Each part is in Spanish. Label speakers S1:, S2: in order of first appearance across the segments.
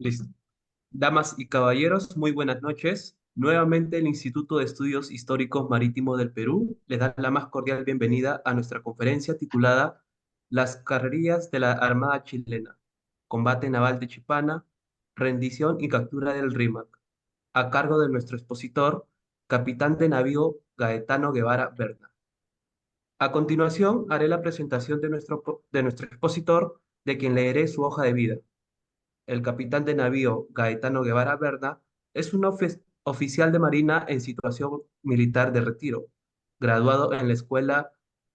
S1: Listo. Damas y caballeros, muy buenas noches. Nuevamente el Instituto de Estudios Históricos Marítimos del Perú les da la más cordial bienvenida a nuestra conferencia titulada Las carrerías de la Armada Chilena, Combate Naval de Chipana, Rendición y Captura del Rímac, a cargo de nuestro expositor, capitán de navío Gaetano Guevara Berna. A continuación, haré la presentación de nuestro expositor, de quien leeré su hoja de vida. El capitán de navío Gaetano Guevara Berna es un oficial de marina en situación militar de retiro, graduado en la Escuela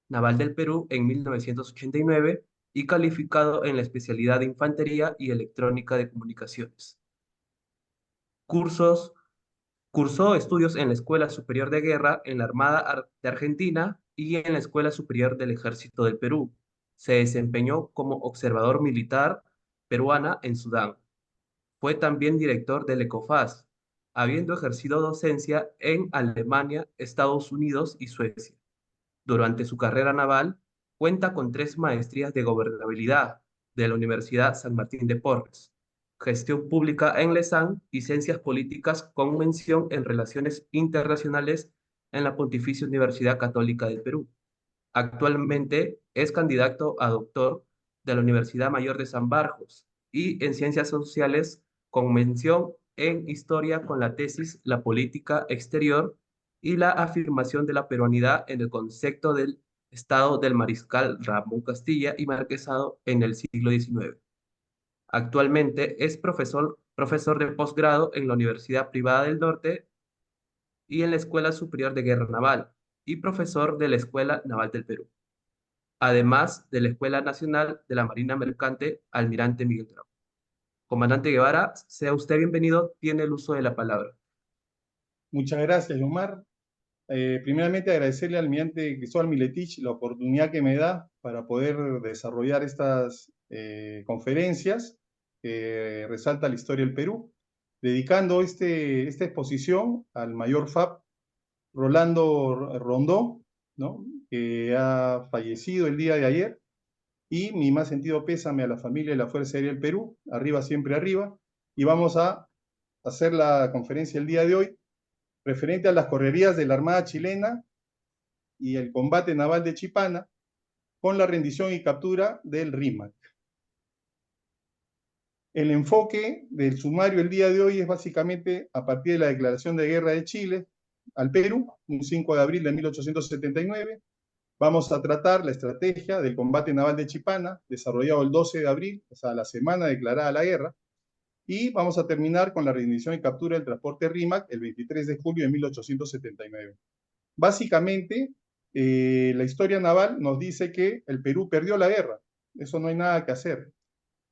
S1: Naval del Perú en 1989 y calificado en la especialidad de Infantería y Electrónica de Comunicaciones. Cursos, Cursó estudios en la Escuela Superior de Guerra en la de Argentina y en la Escuela Superior del Ejército del Perú. Se desempeñó como observador militar peruana en Sudán. Fue también director del ECOFAS, habiendo ejercido docencia en Alemania, Estados Unidos y Suecia. Durante su carrera naval, cuenta con 3 maestrías de gobernabilidad de la Universidad San Martín de Porres, gestión pública en Lausanne y ciencias políticas con mención en relaciones internacionales en la Pontificia Universidad Católica del Perú. Actualmente es candidato a doctor de la Universidad Mayor de San Barjos y en Ciencias Sociales con mención en Historia con la tesis La política exterior y la afirmación de la peruanidad en el concepto del Estado del Mariscal Ramón Castilla y Marquesado en el siglo XIX. Actualmente es profesor de posgrado en la Universidad Privada del Norte y en la Escuela Superior de Guerra Naval y profesor de la Escuela Naval del Perú, además de la Escuela Nacional de la Marina Mercante Almirante Miguel Grau. Comandante Guevara, sea usted bienvenido, tiene el uso de la palabra.
S2: Muchas gracias, Omar. Primeramente, agradecerle al almirante Cristóbal Miletich la oportunidad que me da para poder desarrollar estas conferencias que resalta la historia del Perú, dedicando esta exposición al mayor FAP Rolando Rondó, ¿no?, que ha fallecido el día de ayer, y mi más sentido pésame a la familia de la Fuerza Aérea del Perú, arriba siempre arriba, y vamos a hacer la conferencia el día de hoy referente a las correrías de la Armada chilena y el combate naval de Chipana con la rendición y captura del Rímac. El enfoque del sumario el día de hoy es básicamente a partir de la declaración de guerra de Chile al Perú, un 5 de abril de 1879. Vamos a tratar la estrategia del combate naval de Chipana, desarrollado el 12 de abril, o sea, la semana declarada la guerra, y vamos a terminar con la rendición y captura del transporte Rímac el 23 de julio de 1879. Básicamente, la historia naval nos dice que el Perú perdió la guerra, eso no hay nada que hacer,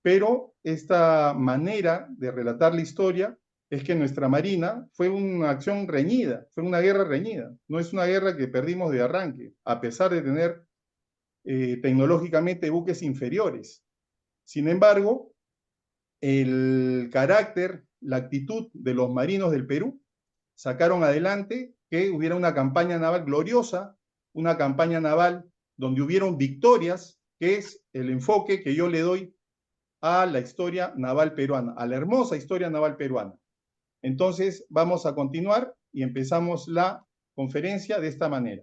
S2: pero esta manera de relatar la historia es que nuestra marina fue una acción reñida, fue una guerra reñida, no es una guerra que perdimos de arranque, a pesar de tener tecnológicamente buques inferiores. Sin embargo, el carácter, la actitud de los marinos del Perú sacaron adelante que hubiera una campaña naval gloriosa, una campaña naval donde hubieron victorias, que es el enfoque que yo le doy a la historia naval peruana, a la hermosa historia naval peruana. Entonces, vamos a continuar y empezamos la conferencia de esta manera.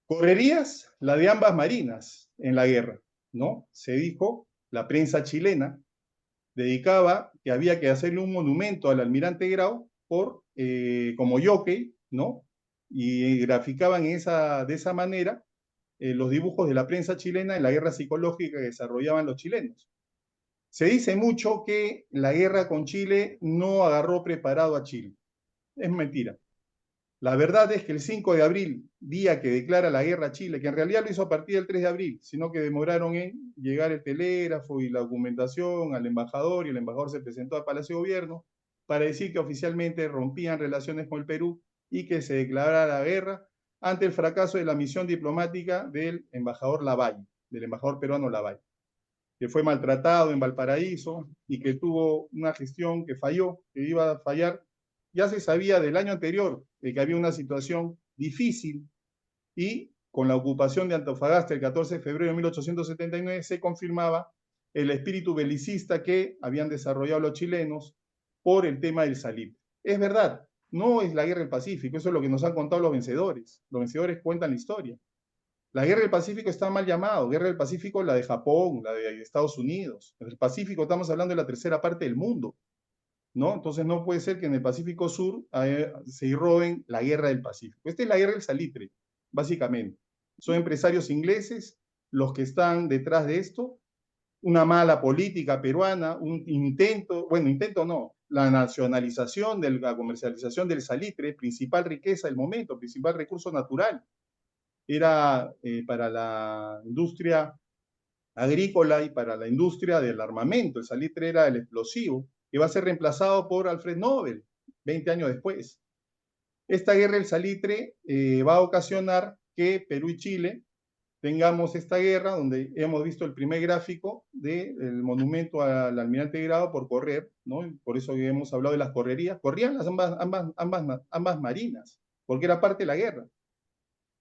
S2: Correrías la de ambas marinas en la guerra, ¿no? Se dijo, la prensa chilena dedicaba que había que hacerle un monumento al almirante Grau como jockey, ¿no? Y graficaban de esa manera los dibujos de la prensa chilena en la guerra psicológica que desarrollaban los chilenos. Se dice mucho que la guerra con Chile no agarró preparado a Chile. Es mentira. La verdad es que el 5 de abril, día que declara la guerra a Chile, que en realidad lo hizo a partir del 3 de abril, sino que demoraron en llegar el telégrafo y la documentación al embajador, y el embajador se presentó al Palacio de Gobierno para decir que oficialmente rompían relaciones con el Perú y que se declarara la guerra ante el fracaso de la misión diplomática del embajador Lavalle, del embajador peruano Lavalle, que fue maltratado en Valparaíso y que tuvo una gestión que falló, que iba a fallar. Ya se sabía del año anterior de que había una situación difícil, y con la ocupación de Antofagasta el 14 de febrero de 1879 se confirmaba el espíritu belicista que habían desarrollado los chilenos por el tema del salitre. Es verdad, no es la guerra del Pacífico, eso es lo que nos han contado los vencedores. Los vencedores cuentan la historia. La guerra del Pacífico está mal llamado. Guerra del Pacífico, la de Japón, la de Estados Unidos. En el Pacífico estamos hablando de la tercera parte del mundo, ¿no? Entonces no puede ser que en el Pacífico Sur se roben la guerra del Pacífico. Esta es la guerra del salitre, básicamente. Son empresarios ingleses los que están detrás de esto, una mala política peruana, un intento, bueno, intento no, la nacionalización de la comercialización del salitre, principal riqueza del momento, principal recurso natural, era para la industria agrícola y para la industria del armamento. El salitre era el explosivo, que va a ser reemplazado por Alfred Nobel 20 años después. Esta guerra del salitre va a ocasionar que Perú y Chile tengamos esta guerra, donde hemos visto el primer gráfico del monumento al almirante Grau por correr, ¿no? Por eso hemos hablado de las correrías. Corrían las ambas marinas, porque era parte de la guerra.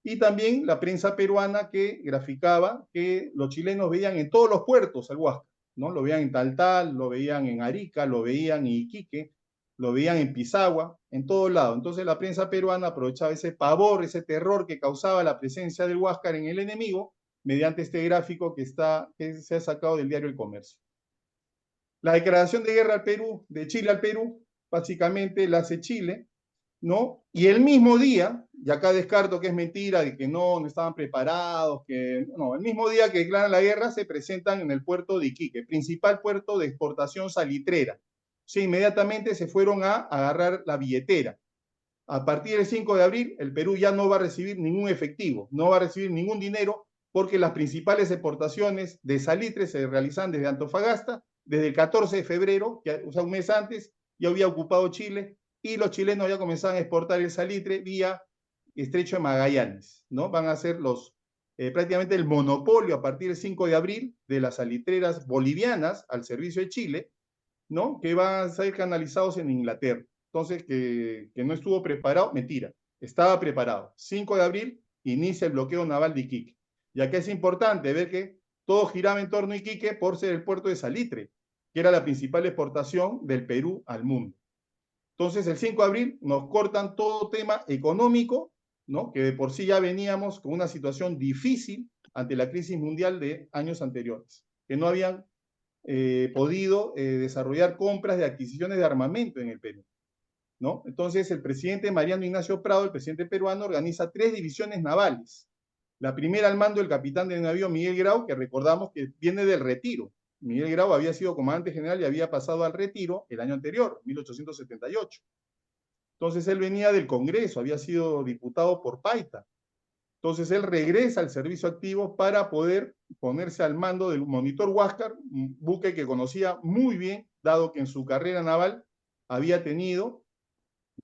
S2: Y también la prensa peruana que graficaba que los chilenos veían en todos los puertos al Huáscar, ¿no? Lo veían en Taltal, lo veían en Arica, lo veían en Iquique, lo veían en Pisagua, en todos lados. Entonces la prensa peruana aprovechaba ese pavor, ese terror que causaba la presencia del Huáscar en el enemigo mediante este gráfico que se ha sacado del diario El Comercio. La declaración de guerra al Perú, de Chile al Perú, básicamente la hace Chile, ¿no? Y el mismo día, y acá descarto que es mentira, de que no estaban preparados, que no, el mismo día que declaran la guerra se presentan en el puerto de Iquique, principal puerto de exportación salitrera. Sí, inmediatamente se fueron a agarrar la billetera. A partir del 5 de abril, el Perú ya no va a recibir ningún efectivo, no va a recibir ningún dinero, porque las principales exportaciones de salitre se realizan desde Antofagasta, desde el 14 de febrero, o sea, un mes antes, ya había ocupado Chile, y los chilenos ya comenzaban a exportar el salitre vía Estrecho de Magallanes, ¿no? Van a ser prácticamente el monopolio a partir del 5 de abril de las salitreras bolivianas al servicio de Chile, ¿no? Que van a ser canalizados en Inglaterra. Entonces, que no estuvo preparado, mentira, estaba preparado. 5 de abril inicia el bloqueo naval de Iquique. Y acá es importante ver que todo giraba en torno a Iquique por ser el puerto de salitre, que era la principal exportación del Perú al mundo. Entonces, el 5 de abril nos cortan todo tema económico, ¿no? Que de por sí ya veníamos con una situación difícil ante la crisis mundial de años anteriores, que no habían podido desarrollar compras de adquisiciones de armamento en el Perú, ¿no? Entonces, el presidente Mariano Ignacio Prado, el presidente peruano, organiza 3 divisiones navales. La primera al mando del capitán de navío Miguel Grau, que recordamos que viene del retiro. Miguel Grau había sido comandante general y había pasado al retiro el año anterior, 1878. Entonces, él venía del Congreso, había sido diputado por Paita. Entonces él regresa al servicio activo para poder ponerse al mando del monitor Huáscar, un buque que conocía muy bien, dado que en su carrera naval había tenido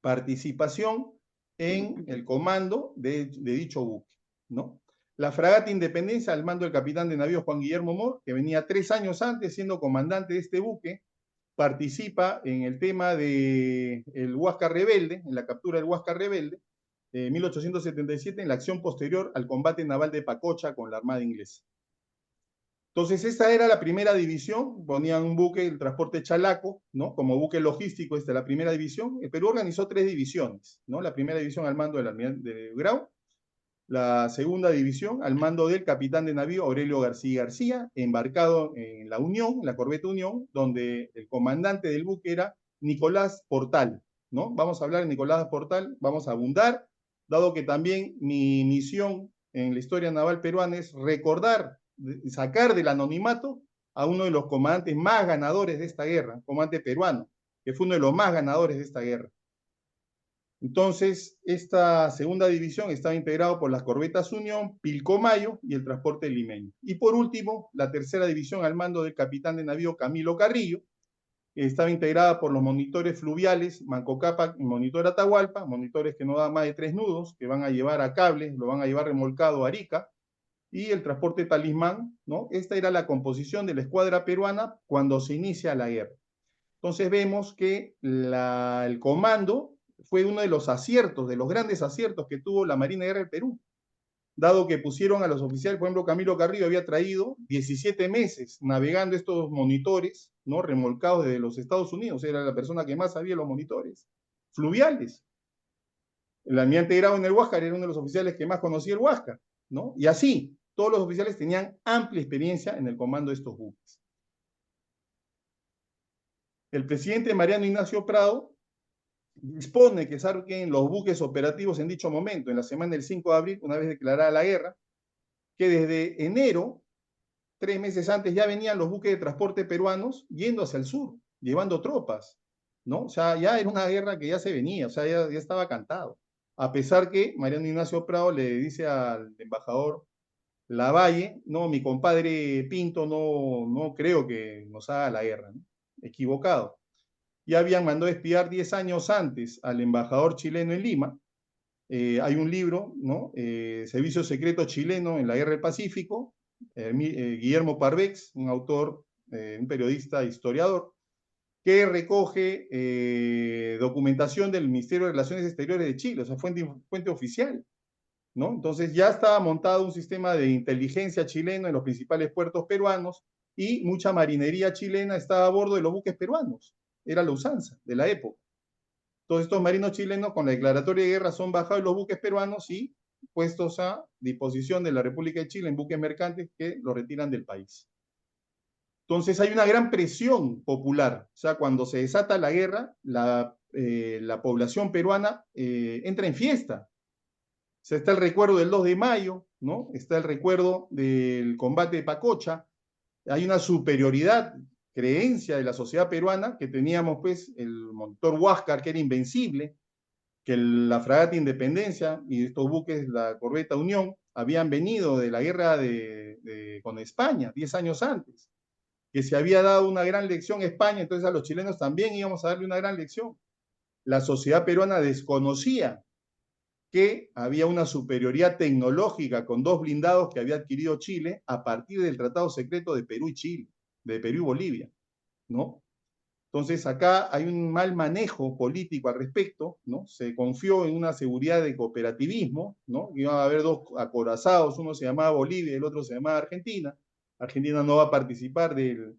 S2: participación en el comando de dicho buque, ¿no? La fragata Independencia, al mando del capitán de navío Juan Guillermo Mor, que venía 3 años antes siendo comandante de este buque, participa en el tema del Huáscar Rebelde, en la captura del Huáscar Rebelde, 1877, en la acción posterior al combate naval de Pacocha con la Armada Inglesa. Entonces, esta era la primera división, ponían un buque, el transporte Chalaco, ¿no? Como buque logístico, esta es la primera división. El Perú organizó 3 divisiones, ¿no? La primera división al mando del almirante Grau, la segunda división al mando del capitán de navío Aurelio García García, embarcado en la Unión, la corbeta Unión, donde el comandante del buque era Nicolás Portal, ¿no? Vamos a hablar de Nicolás Portal, vamos a abundar, dado que también mi misión en la historia naval peruana es recordar, sacar del anonimato a uno de los comandantes más ganadores de esta guerra, comandante peruano, que fue uno de los más ganadores de esta guerra. Entonces, esta segunda división estaba integrada por las corbetas Unión, Pilcomayo y el transporte limeño. Y por último, la tercera división al mando del capitán de navío Camilo Carrillo, que estaba integrada por los monitores fluviales Manco Cápac y monitor Atahualpa, monitores que no dan más de 3 nudos, que van a llevar a cables, lo van a llevar remolcado a Arica, y el transporte Talismán, ¿no? Esta era la composición de la escuadra peruana cuando se inicia la guerra. Entonces vemos que el comando fue uno de los aciertos, de los grandes aciertos que tuvo la Marina de Guerra del Perú. dado que pusieron a los oficiales, por ejemplo, Camilo Carrillo había traído 17 meses navegando estos monitores, ¿no? Remolcados desde los Estados Unidos, era la persona que más sabía los monitores fluviales. El almirante Grau en el Huáscar era uno de los oficiales que más conocía el Huáscar, ¿no? Y así, todos los oficiales tenían amplia experiencia en el comando de estos buques. El presidente Mariano Ignacio Prado dispone que saquen los buques operativos en dicho momento, en la semana del 5 de abril, una vez declarada la guerra, que desde enero, 3 meses antes, ya venían los buques de transporte peruanos yendo hacia el sur, llevando tropas, ¿no? O sea, ya era una guerra que ya se venía, o sea, ya estaba cantado. A pesar que Mariano Ignacio Prado le dice al embajador Lavalle, no, mi compadre Pinto no creo que nos haga la guerra, ¿no? Equivocado. Ya habían mandado espiar 10 años antes al embajador chileno en Lima. Hay un libro, ¿no? Servicio Secreto Chileno en la Guerra del Pacífico, Guillermo Parvex, un autor, un periodista, historiador, que recoge documentación del Ministerio de Relaciones Exteriores de Chile, o sea, fuente oficial, ¿no? Entonces ya estaba montado un sistema de inteligencia chileno en los principales puertos peruanos y mucha marinería chilena estaba a bordo de los buques peruanos. Era la usanza de la época. Todos estos marinos chilenos con la declaratoria de guerra son bajados de los buques peruanos y puestos a disposición de la República de Chile en buques mercantes que los retiran del país. Entonces hay una gran presión popular. O sea, cuando se desata la guerra, la población peruana entra en fiesta. O sea, está el recuerdo del 2 de mayo, ¿no? Está el recuerdo del combate de Pacocha. Hay una superioridad, creencia de la sociedad peruana, que teníamos pues el motor Huáscar, que era invencible, que la fragata Independencia y estos buques, la corbeta Unión, habían venido de la guerra con España 10 años antes, que se había dado una gran lección a España, entonces a los chilenos también íbamos a darle una gran lección. La sociedad peruana desconocía que había una superioridad tecnológica con 2 blindados que había adquirido Chile a partir del Tratado Secreto de Perú y Chile, de Perú y Bolivia, ¿no? Entonces acá hay un mal manejo político al respecto, ¿no? Se confió en una seguridad de cooperativismo, ¿no? Iban a haber 2 acorazados, uno se llamaba Bolivia y el otro se llamaba Argentina. Argentina no va a participar de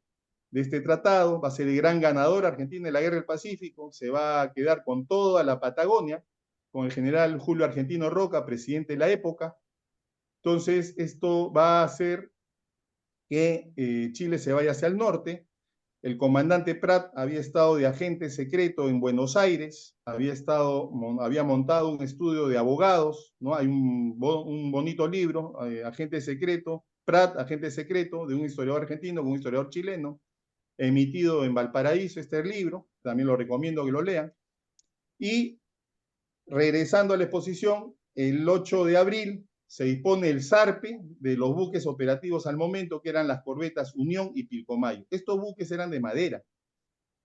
S2: este tratado, va a ser el gran ganador Argentina de la Guerra del Pacífico, se va a quedar con toda la Patagonia, con el general Julio Argentino Roca, presidente de la época. Entonces esto va a hacer que Chile se vaya hacia el norte. El comandante Prat había estado de agente secreto en Buenos Aires, había montado un estudio de abogados, ¿no? Hay un bonito libro, Agente Secreto, Prat, Agente Secreto, de un historiador argentino con un historiador chileno, emitido en Valparaíso, este libro, también lo recomiendo que lo lean. Y regresando a la exposición, el 8 de abril se dispone el zarpe de los buques operativos al momento, que eran las corbetas Unión y Pilcomayo. Estos buques eran de madera.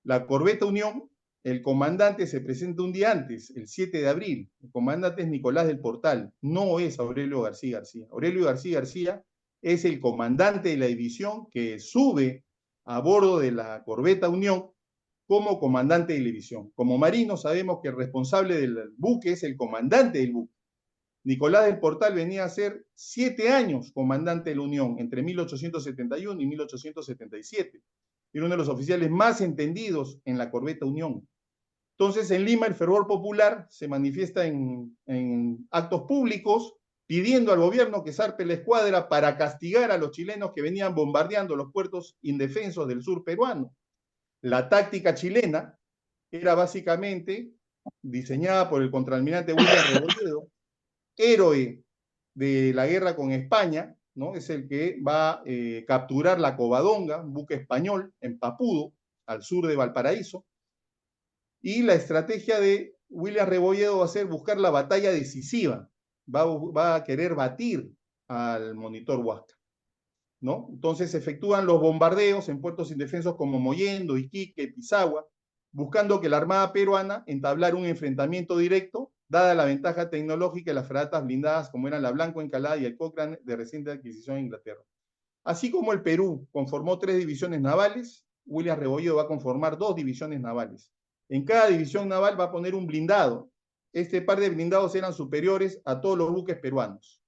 S2: La corbeta Unión, el comandante se presenta un día antes, el 7 de abril. El comandante es Nicolás del Portal, no es Aurelio García García. Aurelio García García es el comandante de la división que sube a bordo de la corbeta Unión como comandante de división. Como marino sabemos que el responsable del buque es el comandante del buque. Nicolás del Portal venía a ser 7 años comandante de la Unión, entre 1871 y 1877. Era uno de los oficiales más entendidos en la corbeta Unión. Entonces, en Lima, el fervor popular se manifiesta en actos públicos pidiendo al gobierno que zarpe la escuadra para castigar a los chilenos que venían bombardeando los puertos indefensos del sur peruano. La táctica chilena era básicamente diseñada por el contraalmirante William Rebolledo, héroe de la guerra con España, ¿no? Es el que va a capturar la Covadonga, un buque español en Papudo, al sur de Valparaíso. Y la estrategia de William Rebolledo va a ser buscar la batalla decisiva, va a querer batir al monitor Huáscar, ¿no? Entonces se efectúan los bombardeos en puertos indefensos como Mollendo, Iquique, Pisagua, buscando que la Armada peruana entablara un enfrentamiento directo, dada la ventaja tecnológica de las fragatas blindadas como eran la Blanco Encalada y el Cochrane de reciente adquisición en Inglaterra. Así como el Perú conformó 3 divisiones navales, William Rebolledo va a conformar 2 divisiones navales. En cada división naval va a poner un blindado. Este par de blindados eran superiores a todos los buques peruanos.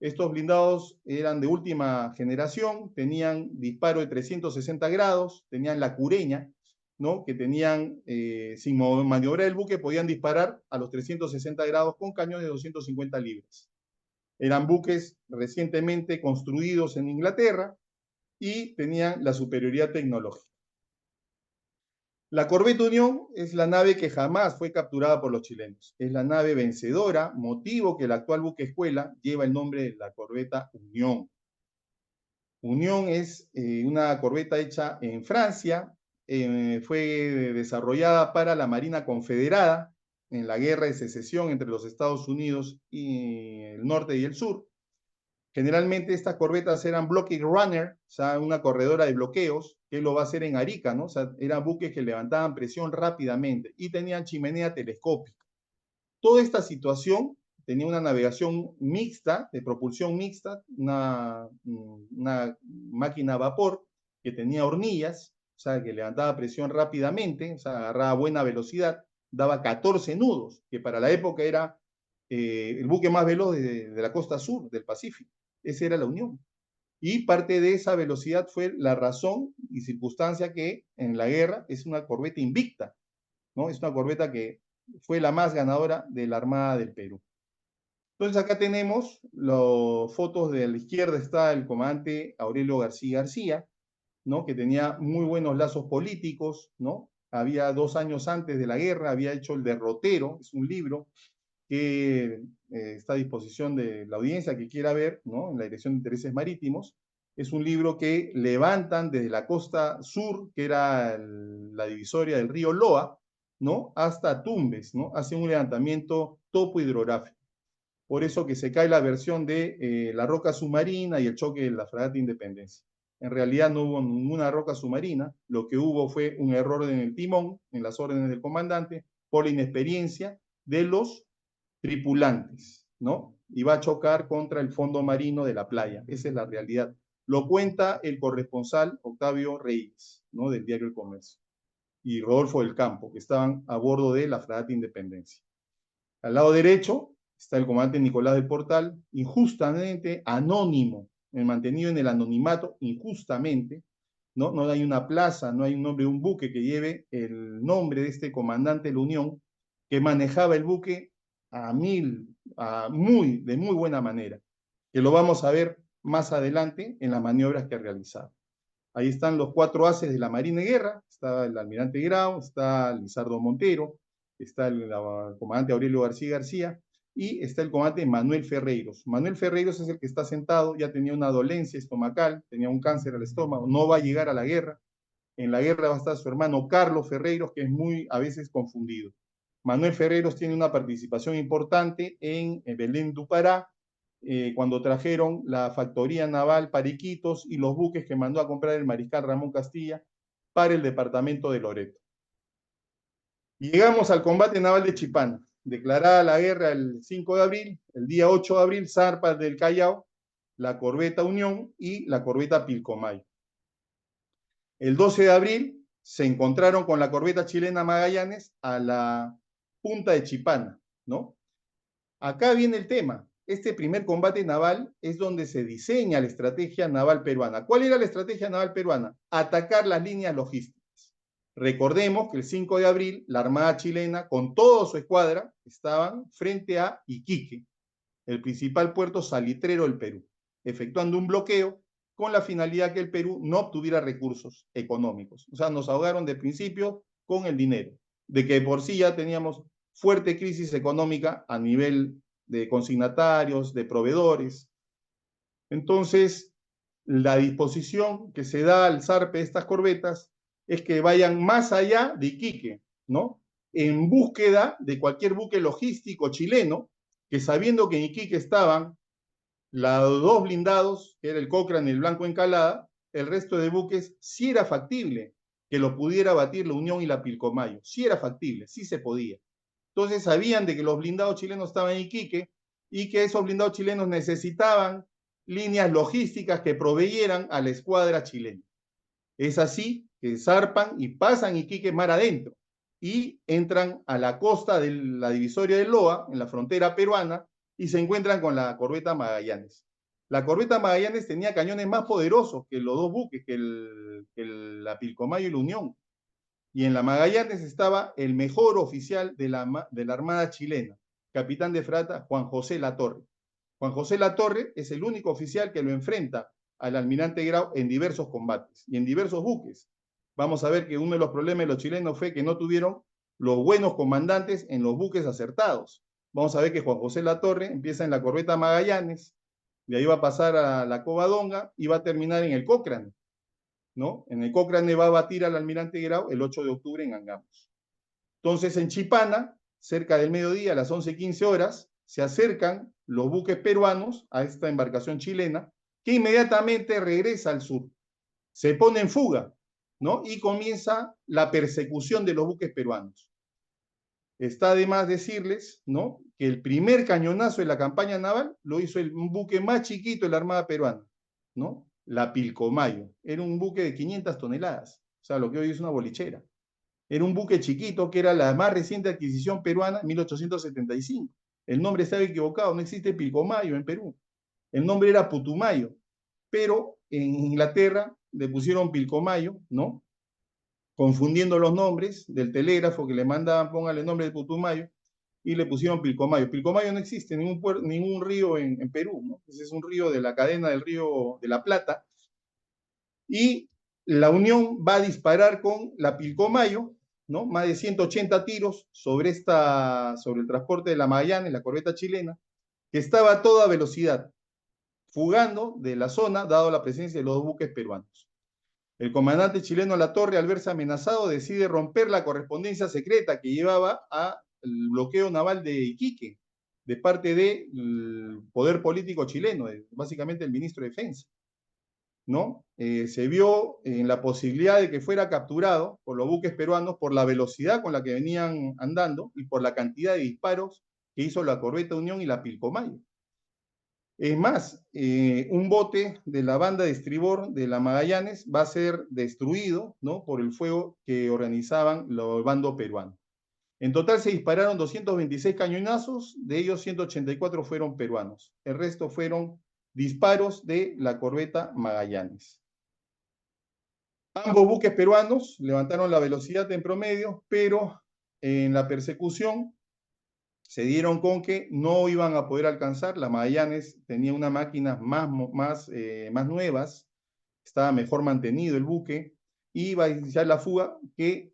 S2: Estos blindados eran de última generación, tenían disparo de 360 grados, tenían la cureña, ¿no? Que tenían, sin maniobrar el buque, podían disparar a los 360 grados con cañones de 250 libras. Eran buques recientemente construidos en Inglaterra y tenían la superioridad tecnológica. La Corvette Unión es la nave que jamás fue capturada por los chilenos. Es la nave vencedora, motivo que el actual buque escuela lleva el nombre de la Corbeta Unión. Unión es una corbeta hecha en Francia, fue desarrollada para la Marina Confederada en la Guerra de Secesión entre los Estados Unidos y el norte y el sur. Generalmente estas corbetas eran blockade runner, o sea, una corredora de bloqueos, que lo va a hacer en Arica, ¿no? O sea, eran buques que levantaban presión rápidamente y tenían chimenea telescópica. Toda esta situación tenía una navegación mixta, de propulsión mixta, una máquina a vapor que tenía hornillas, o sea, que levantaba presión rápidamente, o sea, agarraba buena velocidad, daba 14 nudos, que para la época era el buque más veloz de la costa sur del Pacífico. Esa era la Unión. Y parte de esa velocidad fue la razón y circunstancia que en la guerra es una corbeta invicta, ¿no? Es una corbeta que fue la más ganadora de la Armada del Perú. Entonces acá tenemos las fotos. De la izquierda está el comandante Aurelio García García, ¿no? Que tenía muy buenos lazos políticos, ¿no? Había 2 años antes de la guerra, había hecho El Derrotero, es un libro que está a disposición de la audiencia que quiera ver, ¿no? En la Dirección de Intereses Marítimos. Es un libro que levantan desde la costa sur, que era la divisoria del río Loa, ¿no? Hasta Tumbes, ¿no? Hacen un levantamiento topo hidrográfico. Por eso que se cae la versión de la roca submarina y el choque de la fragata Independencia. En realidad no hubo ninguna roca submarina, lo que hubo fue un error en el timón, en las órdenes del comandante, por la inexperiencia de los tripulantes, ¿no? Y va a chocar contra el fondo marino de la playa. Esa es la realidad. Lo cuenta el corresponsal Octavio Reyes, ¿no? Del diario El Comercio, y Rodolfo del Campo, que estaban a bordo de la fragata Independencia. Al lado derecho está el comandante Nicolás del Portal, injustamente anónimo, mantenido en el anonimato injustamente, ¿no? No hay una plaza, no hay un nombre de un buque que lleve el nombre de este comandante de la Unión, que manejaba el buque de muy buena manera, que lo vamos a ver más adelante en las maniobras que ha realizado. Ahí están los 4 ases de la Marina de Guerra, está el almirante Grau, está Lizardo Montero, está el comandante Aurelio García García, y está el comandante Manuel Ferreiros. Manuel Ferreiros es el que está sentado, ya tenía una dolencia estomacal, tenía un cáncer al estómago, no va a llegar a la guerra. En la guerra va a estar su hermano Carlos Ferreiros, que es muy a veces confundido. Manuel Ferreiros tiene una participación importante en Belén do Pará, cuando trajeron la factoría naval Pariquitos y los buques que mandó a comprar el mariscal Ramón Castilla para el departamento de Loreto. Y llegamos al combate naval de Chipana. Declarada la guerra el 5 de abril, el día 8 de abril zarpa del Callao la corbeta Unión y la corbeta Pilcomayo. El 12 de abril se encontraron con la corbeta chilena Magallanes a la punta de Chipana, ¿no? Acá viene el tema. Este primer combate naval es donde se diseña la estrategia naval peruana. ¿Cuál era la estrategia naval peruana? Atacar las líneas logísticas. Recordemos que el 5 de abril la Armada chilena, con toda su escuadra, estaban frente a Iquique, el principal puerto salitrero del Perú, efectuando un bloqueo con la finalidad que el Perú no obtuviera recursos económicos. O sea, nos ahogaron de principio con el dinero, de que por sí ya teníamos fuerte crisis económica a nivel de consignatarios, de proveedores. Entonces, la disposición que se da al zarpe de estas corbetas es que vayan más allá de Iquique, ¿no? En búsqueda de cualquier buque logístico chileno, que sabiendo que en Iquique estaban los 2 blindados, que era el Cochrane y el Blanco Encalada, el resto de buques sí era factible que lo pudiera batir la Unión y la Pilcomayo. Sí era factible, sí se podía. Entonces sabían de que los blindados chilenos estaban en Iquique y que esos blindados chilenos necesitaban líneas logísticas que proveyeran a la escuadra chilena. Es así que zarpan y pasan Iquique mar adentro y entran a la costa de la divisoria del Loa, en la frontera peruana, y se encuentran con la corbeta Magallanes. La corbeta Magallanes tenía cañones más poderosos que los dos buques, la Pilcomayo y la Unión. Y en la Magallanes estaba el mejor oficial de la Armada chilena, capitán de fragata Juan José Latorre. Juan José Latorre es el único oficial que lo enfrenta al almirante Grau en diversos combates y en diversos buques. Vamos a ver que uno de los problemas de los chilenos fue que no tuvieron los buenos comandantes en los buques acertados. Vamos a ver que Juan José Latorre empieza en la corbeta Magallanes, de ahí va a pasar a la Covadonga y va a terminar en el Cochrane, ¿no? En el Cochrane va a batir al almirante Grau el 8 de octubre en Angamos. Entonces, en Chipana, cerca del mediodía, a las 11:15 horas, se acercan los buques peruanos a esta embarcación chilena, que inmediatamente regresa al sur. Se pone en fuga, ¿no? Y comienza la persecución de los buques peruanos. Está de más decirles, ¿no?, que el primer cañonazo de la campaña naval lo hizo un buque más chiquito de la Armada Peruana, ¿no? La Pilcomayo. Era un buque de 500 toneladas, o sea, lo que hoy es una bolichera. Era un buque chiquito que era la más reciente adquisición peruana en 1875. El nombre estaba equivocado, no existe Pilcomayo en Perú. El nombre era Putumayo, pero en Inglaterra le pusieron Pilcomayo, ¿no? Confundiendo los nombres del telégrafo que le mandaban, póngale el nombre de Putumayo, y le pusieron Pilcomayo. Pilcomayo no existe, ningún río en Perú, ¿no? Ese es un río de la cadena del río de la Plata. Y la Unión va a disparar con la Pilcomayo, ¿no? Más de 180 tiros sobre el transporte de la Magallanes, la corbeta chilena, que estaba a toda velocidad, fugando de la zona, dado la presencia de los buques peruanos. El comandante chileno Latorre, al verse amenazado, decide romper la correspondencia secreta que llevaba al bloqueo naval de Iquique, de parte del poder político chileno, básicamente el ministro de Defensa, ¿no? Se vio en la posibilidad de que fuera capturado por los buques peruanos por la velocidad con la que venían andando y por la cantidad de disparos que hizo la corbeta Unión y la Pilcomayo. Es más, un bote de la banda de estribor de la Magallanes va a ser destruido, ¿no?, por el fuego que organizaban los bandos peruanos. En total se dispararon 226 cañonazos, de ellos 184 fueron peruanos. El resto fueron disparos de la corbeta Magallanes. Ambos buques peruanos levantaron la velocidad en promedio, pero en la persecución se dieron con que no iban a poder alcanzar. La Magallanes tenía unas máquinas más nuevas, estaba mejor mantenido el buque, y iba a iniciar la fuga que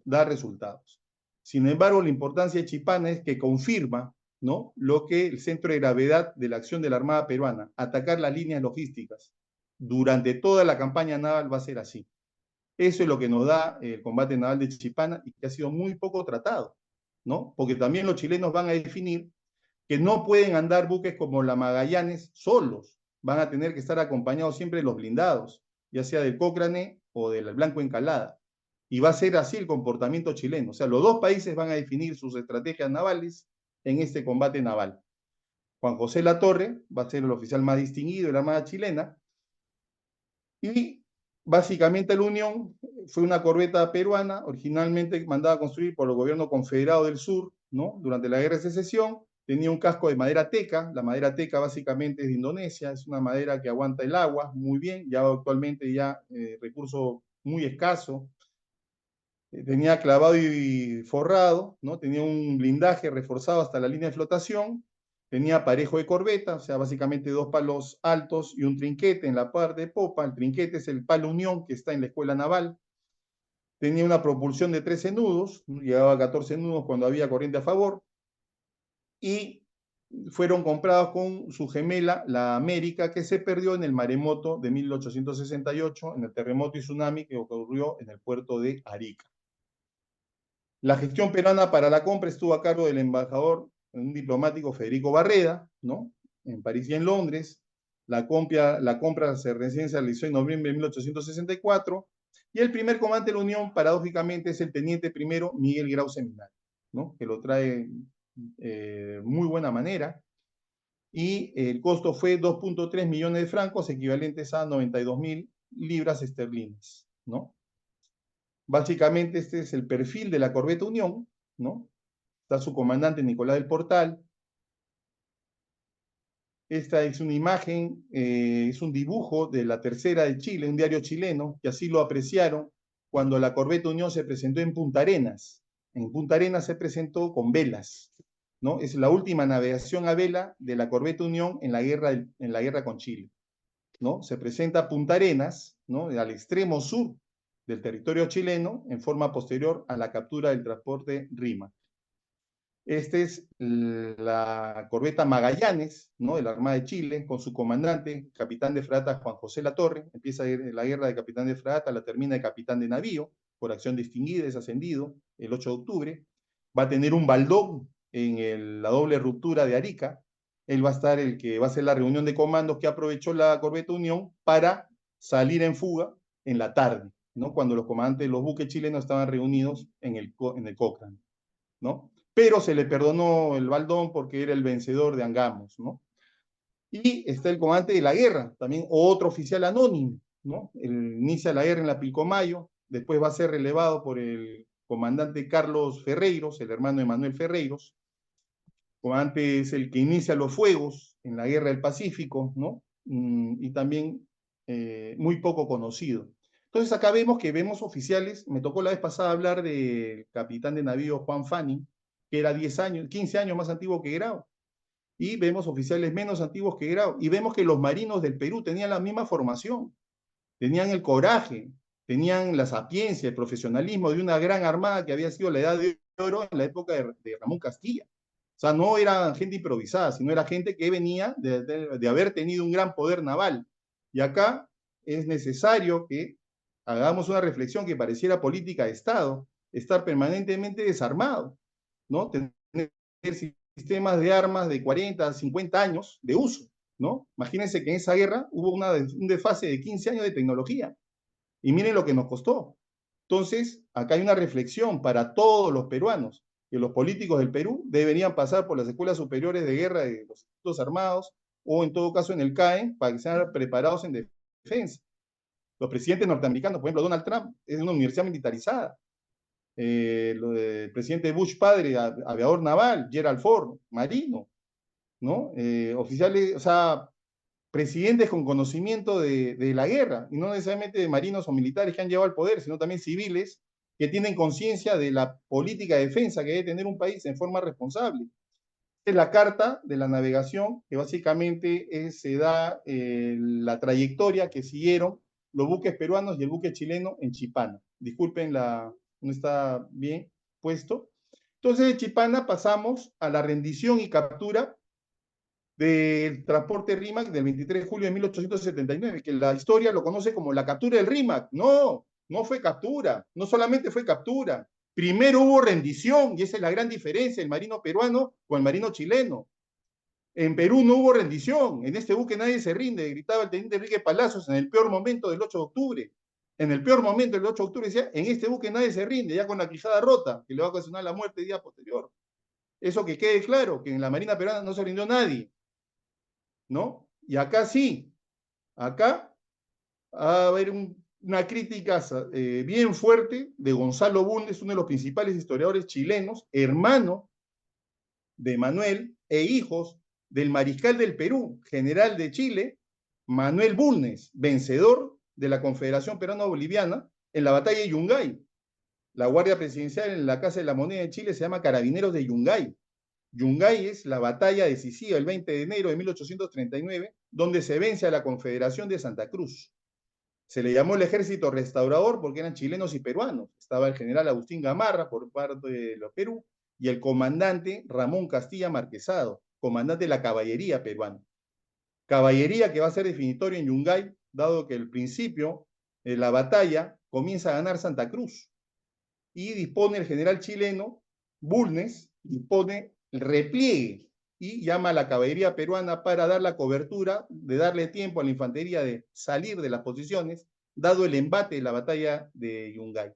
S2: da resultados. Sin embargo, la importancia de Chipana es que confirma, ¿no?, lo que el centro de gravedad de la acción de la Armada Peruana, atacar las líneas logísticas. Durante toda la campaña naval va a ser así. Eso es lo que nos da el combate naval de Chipana y que ha sido muy poco tratado, ¿no? Porque también los chilenos van a definir que no pueden andar buques como la Magallanes solos, van a tener que estar acompañados siempre de los blindados, ya sea del Cochrane o del Blanco Encalada. Y va a ser así el comportamiento chileno. O sea, los dos países van a definir sus estrategias navales en este combate naval. Juan José Latorre va a ser el oficial más distinguido de la Armada chilena y básicamente la Unión fue una corbeta peruana, originalmente mandada a construir por el gobierno confederado del sur, ¿no?, durante la Guerra de Secesión. Tenía un casco de madera teca. La madera teca básicamente es de Indonesia, es una madera que aguanta el agua muy bien, ya actualmente recurso muy escaso. Tenía clavado y forrado, ¿no? Tenía un blindaje reforzado hasta la línea de flotación, tenía parejo de corbeta, o sea, básicamente dos palos altos y un trinquete en la parte de popa. El trinquete es el palo Unión que está en la escuela naval. Tenía una propulsión de 13 nudos, llegaba a 14 nudos cuando había corriente a favor, y fueron comprados con su gemela, la América, que se perdió en el maremoto de 1868, en el terremoto y tsunami que ocurrió en el puerto de Arica. La gestión peruana para la compra estuvo a cargo del embajador, un diplomático, Federico Barreda, ¿no?, en París y en Londres. La compra se recién se realizó en noviembre de 1864, y el primer comandante de la Unión, paradójicamente, es el teniente primero Miguel Grau Seminario, ¿no?, que lo trae muy buena manera, y el costo fue 2.3 millones de francos, equivalentes a 92.000 libras esterlinas, ¿no? Básicamente este es el perfil de la corbeta Unión, ¿no? Está su comandante Nicolás del Portal. Esta es una imagen, es un dibujo de la Tercera de Chile, un diario chileno, que así lo apreciaron cuando la corbeta Unión se presentó en Punta Arenas. En Punta Arenas se presentó con velas, ¿no? Es la última navegación a vela de la corbeta Unión en la guerra con Chile, ¿no? Se presenta Punta Arenas, ¿no? Al extremo sur del territorio chileno, en forma posterior a la captura del transporte RIMA. Esta es la corbeta Magallanes, ¿no? De la Armada de Chile, con su comandante, capitán de fragata Juan José Latorre. Empieza la guerra de capitán de fragata, la termina de capitán de navío, por acción distinguida, es ascendido el 8 de octubre. Va a tener un baldón en la doble ruptura de Arica. Él va a estar el que va a hacer la reunión de comandos que aprovechó la corbeta Unión para salir en fuga en la tarde, ¿no? Cuando los comandantes de los buques chilenos estaban reunidos en el Cochrane, ¿no? Pero se le perdonó el baldón porque era el vencedor de Angamos, ¿no? Y está el comandante de la guerra, también otro oficial anónimo, ¿no? Él inicia la guerra en la Pilcomayo, después va a ser relevado por el comandante Carlos Ferreiros, el hermano de Manuel Ferreiros. El comandante es el que inicia los fuegos en la guerra del Pacífico, ¿no? Y también muy poco conocido. Entonces acá vemos oficiales, me tocó la vez pasada hablar del capitán de navío Juan Fanning, que era 10 años, 15 años más antiguo que Grau, y vemos oficiales menos antiguos que Grau, y vemos que los marinos del Perú tenían la misma formación, tenían el coraje, tenían la sapiencia, el profesionalismo de una gran armada que había sido la edad de oro en la época de Ramón Castilla. O sea, no era gente improvisada, sino era gente que venía de haber tenido un gran poder naval. Y acá es necesario que hagamos una reflexión que pareciera política de Estado, estar permanentemente desarmado, ¿no? Tener sistemas de armas de 40, 50 años de uso, ¿no? Imagínense que en esa guerra hubo un desfase de 15 años de tecnología. Y miren lo que nos costó. Entonces, acá hay una reflexión para todos los peruanos, que los políticos del Perú deberían pasar por las escuelas superiores de guerra de los institutos armados o en todo caso en el CAE para que sean preparados en defensa. Los presidentes norteamericanos, por ejemplo, Donald Trump es una universidad militarizada. El presidente Bush padre, aviador naval, Gerald Ford, marino, ¿no? Oficiales, o sea, presidentes con conocimiento de la guerra, y no necesariamente de marinos o militares que han llevado al poder, sino también civiles que tienen conciencia de la política de defensa que debe tener un país en forma responsable. Es la carta de la navegación, que básicamente se da la trayectoria que siguieron los buques peruanos y el buque chileno en Chipana. Disculpen, no está bien puesto. Entonces, de Chipana pasamos a la rendición y captura del transporte RIMAC del 23 de julio de 1879, que la historia lo conoce como la captura del RIMAC. No, no fue captura, no solamente fue captura. Primero hubo rendición, y esa es la gran diferencia, el marino peruano con el marino chileno. En Perú no hubo rendición, en este buque nadie se rinde, gritaba el teniente Enrique Palacios en el peor momento del 8 de octubre. En el peor momento del 8 de octubre decía, en este buque nadie se rinde, ya con la quijada rota, que le va a ocasionar la muerte el día posterior. Eso que quede claro, que en la Marina peruana no se rindió nadie, ¿no? Y acá sí, acá va a haber una crítica bien fuerte de Gonzalo Bulnes, uno de los principales historiadores chilenos, hermano de Manuel e hijos del mariscal del Perú, general de Chile, Manuel Bulnes, vencedor de la Confederación Peruano-Boliviana en la batalla de Yungay. La Guardia Presidencial en la Casa de la Moneda de Chile se llama Carabineros de Yungay. Yungay es la batalla decisiva el 20 de enero de 1839, donde se vence a la Confederación de Santa Cruz. Se le llamó el Ejército Restaurador porque eran chilenos y peruanos. Estaba el general Agustín Gamarra por parte de los Perú y el comandante Ramón Castilla Marquesado, comandante de la caballería peruana. Caballería que va a ser definitorio en Yungay, dado que al principio de la batalla comienza a ganar Santa Cruz y dispone el general chileno Bulnes, dispone el repliegue y llama a la caballería peruana para dar la cobertura, de darle tiempo a la infantería de salir de las posiciones, dado el embate de la batalla de Yungay.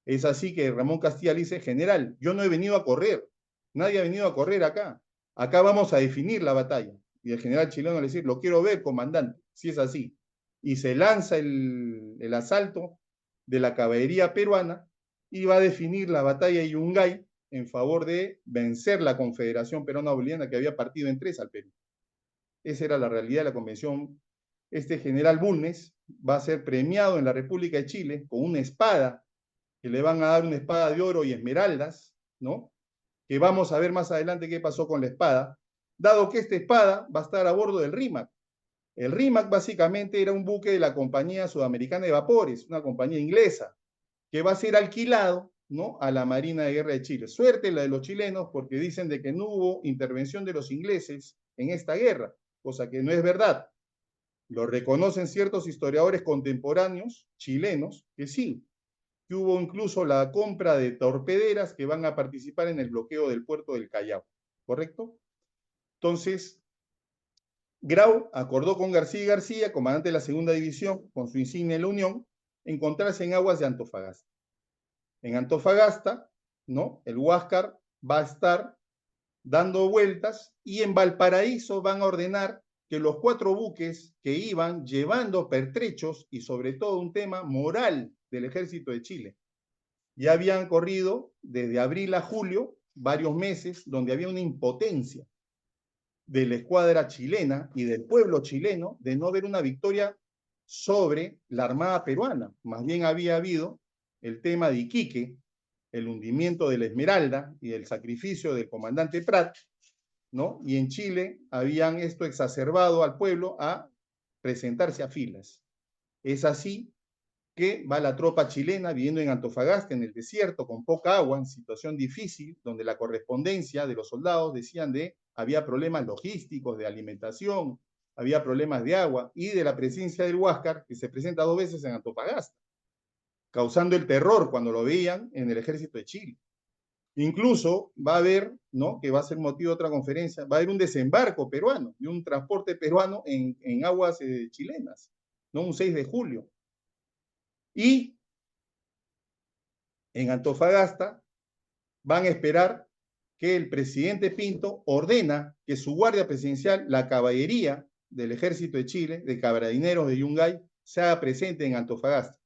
S2: Es así que Ramón Castilla le dice, general, yo no he venido a correr, nadie ha venido a correr acá, acá vamos a definir la batalla. Y el general chileno le dice, lo quiero ver, comandante, si es así. Y se lanza el asalto de la caballería peruana y va a definir la batalla de Yungay en favor de vencer la Confederación Peruana Boliviana que había partido en tres al Perú. Esa era la realidad de la convención. Este general Bulnes va a ser premiado en la República de Chile con una espada, que le van a dar una espada de oro y esmeraldas, ¿no? Que vamos a ver más adelante qué pasó con la espada, dado que esta espada va a estar a bordo del RIMAC. El RIMAC básicamente era un buque de la Compañía Sudamericana de Vapores, una compañía inglesa, que va a ser alquilado, ¿no?, a la Marina de Guerra de Chile. Suerte la de los chilenos, porque dicen de que no hubo intervención de los ingleses en esta guerra, cosa que no es verdad. Lo reconocen ciertos historiadores contemporáneos chilenos que sí, que hubo incluso la compra de torpederas que van a participar en el bloqueo del puerto del Callao, ¿correcto? Entonces, Grau acordó con García y García, comandante de la segunda división, con su insignia en la Unión, encontrarse en aguas de Antofagasta. En Antofagasta, ¿no?, el Huáscar va a estar dando vueltas y en Valparaíso van a ordenar que los 4 buques que iban llevando pertrechos y sobre todo un tema moral del ejército de Chile, ya habían corrido desde abril a julio varios meses donde había una impotencia de la escuadra chilena y del pueblo chileno de no ver una victoria sobre la Armada peruana. Más bien había habido el tema de Iquique, el hundimiento de la Esmeralda y el sacrificio del comandante Prat, ¿no? Y en Chile habían esto exacerbado al pueblo a presentarse a filas. Es así que va la tropa chilena viviendo en Antofagasta, en el desierto, con poca agua, en situación difícil, donde la correspondencia de los soldados decían de había problemas logísticos, de alimentación, había problemas de agua, y de la presencia del Huáscar, que se presenta 2 veces en Antofagasta, causando el terror cuando lo veían en el ejército de Chile. Incluso va a haber, ¿no?, que va a ser motivo de otra conferencia, va a haber un desembarco peruano, de un transporte peruano en aguas chilenas, ¿no?, un 6 de julio. Y en Antofagasta van a esperar que el presidente Pinto ordena que su guardia presidencial, la caballería del ejército de Chile, de carabineros de Yungay, se haga presente en Antofagasta.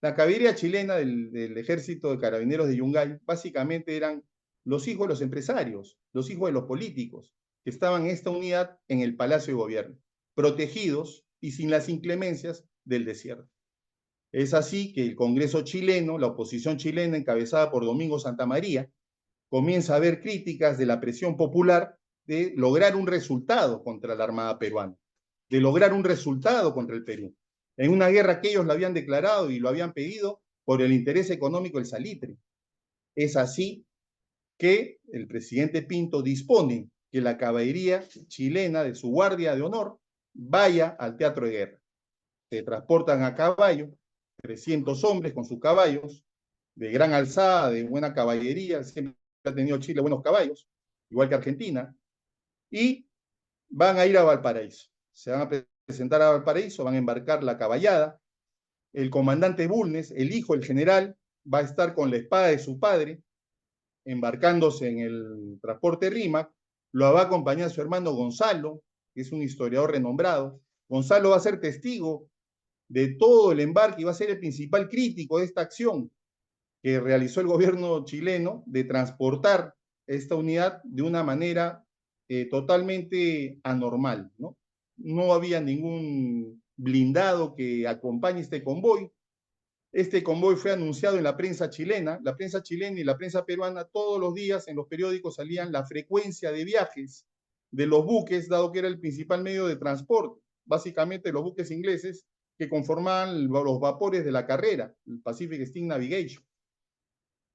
S2: La caballería chilena del ejército de carabineros de Yungay básicamente eran los hijos de los empresarios, los hijos de los políticos, que estaban en esta unidad en el Palacio de Gobierno, protegidos y sin las inclemencias del desierto. Es así que el Congreso chileno, la oposición chilena encabezada por Domingo Santamaría, comienza a haber críticas de la presión popular de lograr un resultado contra la Armada peruana, de lograr un resultado contra el Perú, en una guerra que ellos lo habían declarado y lo habían pedido por el interés económico del salitre. Es así que el presidente Pinto dispone que la caballería chilena de su guardia de honor vaya al teatro de guerra. Se transportan a caballo 300 hombres con sus caballos, de gran alzada, de buena caballería, siempre ha tenido Chile buenos caballos, igual que Argentina, y van a ir a Valparaíso. Se van a presentar a Valparaíso, van a embarcar la caballada. El comandante Bulnes, el hijo del general, va a estar con la espada de su padre, embarcándose en el transporte Rímac. Lo va a acompañar su hermano Gonzalo, que es un historiador renombrado. Gonzalo va a ser testigo de todo el embarque y va a ser el principal crítico de esta acción que realizó el gobierno chileno de transportar esta unidad de una manera totalmente anormal, ¿no? No había ningún blindado que acompañe este convoy. Este convoy fue anunciado en la prensa chilena y la prensa peruana todos los días en los periódicos salían la frecuencia de viajes de los buques, dado que era el principal medio de transporte. Básicamente los buques ingleses que conformaban los vapores de la carrera, el Pacific Steam Navigation.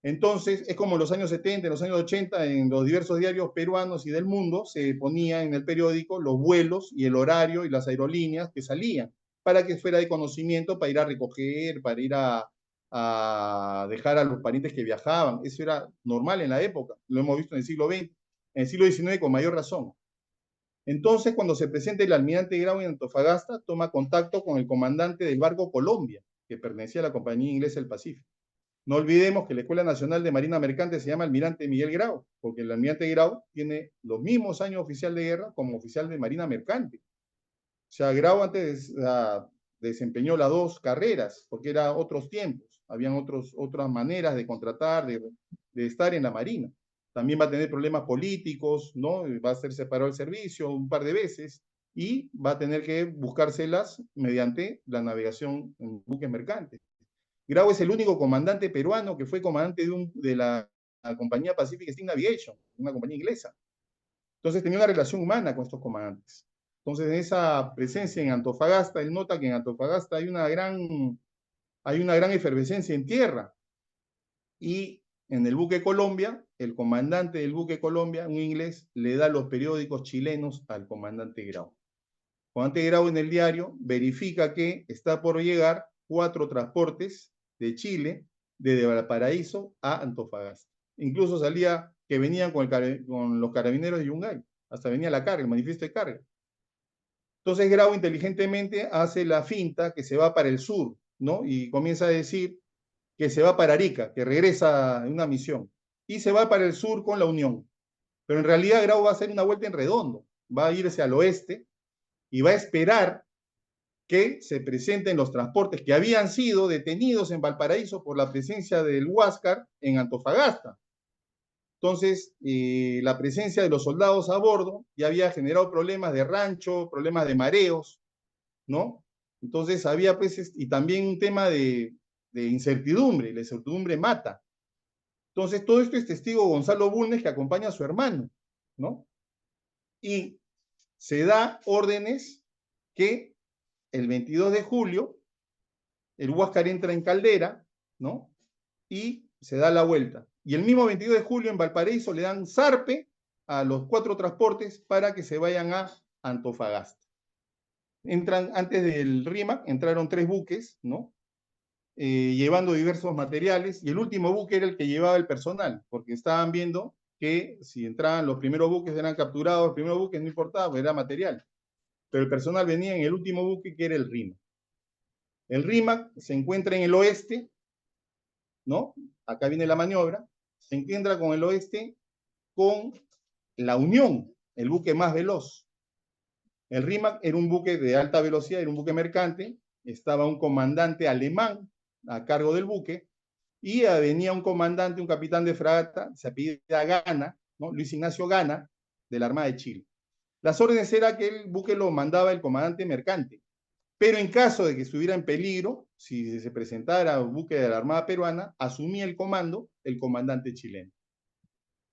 S2: Entonces, es como en los años 70, en los años 80, en los diversos diarios peruanos y del mundo, se ponía en el periódico los vuelos y el horario y las aerolíneas que salían, para que fuera de conocimiento, para ir a recoger, para ir a dejar a los parientes que viajaban. Eso era normal en la época, lo hemos visto en el siglo XX, en el siglo XIX con mayor razón. Entonces, cuando se presenta el almirante Grau en Antofagasta, toma contacto con el comandante del barco Colombia, que pertenecía a la Compañía Inglesa del Pacífico. No olvidemos que la Escuela Nacional de Marina Mercante se llama Almirante Miguel Grau, porque el almirante Grau tiene los mismos años oficial de guerra como oficial de Marina Mercante. O sea, Grau antes desempeñó las 2 carreras, porque eran otros tiempos, habían otras maneras de contratar, de estar en la Marina. También va a tener problemas políticos, ¿no? Va a ser separado del servicio un par de veces, y va a tener que buscárselas mediante la navegación en buques mercantes. Grau es el único comandante peruano que fue comandante de la compañía Pacific Steam Navigation, una compañía inglesa. Entonces tenía una relación humana con estos comandantes. Entonces, en esa presencia en Antofagasta, él nota que en Antofagasta hay una gran efervescencia en tierra. Y en el buque Colombia, el comandante del buque Colombia, un inglés, le da los periódicos chilenos al comandante Grau. El comandante Grau en el diario verifica que está por llegar 4 transportes de Chile desde Valparaíso a Antofagasta. Incluso salía que venían con los carabineros de Yungay. Hasta venía la carga, el manifiesto de carga. Entonces Grau inteligentemente hace la finta que se va para el sur, ¿no? Y comienza a decir que se va para Arica, que regresa en una misión, y se va para el sur con la Unión. Pero en realidad Grau va a hacer una vuelta en redondo, va a irse al oeste y va a esperar que se presenten los transportes que habían sido detenidos en Valparaíso por la presencia del Huáscar en Antofagasta. Entonces, la presencia de los soldados a bordo ya había generado problemas de rancho, problemas de mareos, ¿no? Entonces había pues, y también un tema de incertidumbre, la incertidumbre mata. Entonces todo esto es testigo Gonzalo Bulnes que acompaña a su hermano, ¿no? Y se da órdenes que el 22 de julio el Huáscar entra en Caldera, ¿no? Y se da la vuelta. Y el mismo 22 de julio en Valparaíso le dan zarpe a los 4 transportes para que se vayan a Antofagasta. Entran, antes del RIMAC, entraron 3 buques, ¿no? Llevando diversos materiales, y el último buque era el que llevaba el personal, porque estaban viendo que si entraban los primeros buques eran capturados, los primeros buques no importaba, era material. Pero el personal venía en el último buque que era el RIMAC. El RIMAC se encuentra en el oeste, ¿no? Acá viene la maniobra, se encuentra con el oeste con la Unión, el buque más veloz. El RIMAC era un buque de alta velocidad, era un buque mercante, estaba un comandante alemán a cargo del buque, y venía un comandante, un capitán de fragata, se apellida Gana, ¿no? Luis Ignacio Gana, de la Armada de Chile. Las órdenes era que el buque lo mandaba el comandante mercante, pero en caso de que estuviera en peligro, si se presentara un buque de la Armada peruana, asumía el comando el comandante chileno.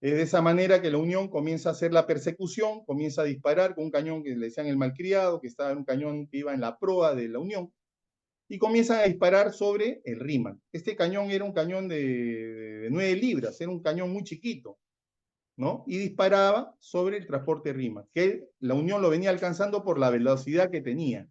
S2: Es de esa manera que la Unión comienza a hacer la persecución, comienza a disparar con un cañón que le decían el malcriado, que estaba en un cañón que iba en la proa de la Unión, y comienzan a disparar sobre el RIMAC. Este cañón era un cañón de 9 libras, era un cañón muy chiquito, ¿no? Y disparaba sobre el transporte RIMAC, que la Unión lo venía alcanzando por la velocidad que tenía.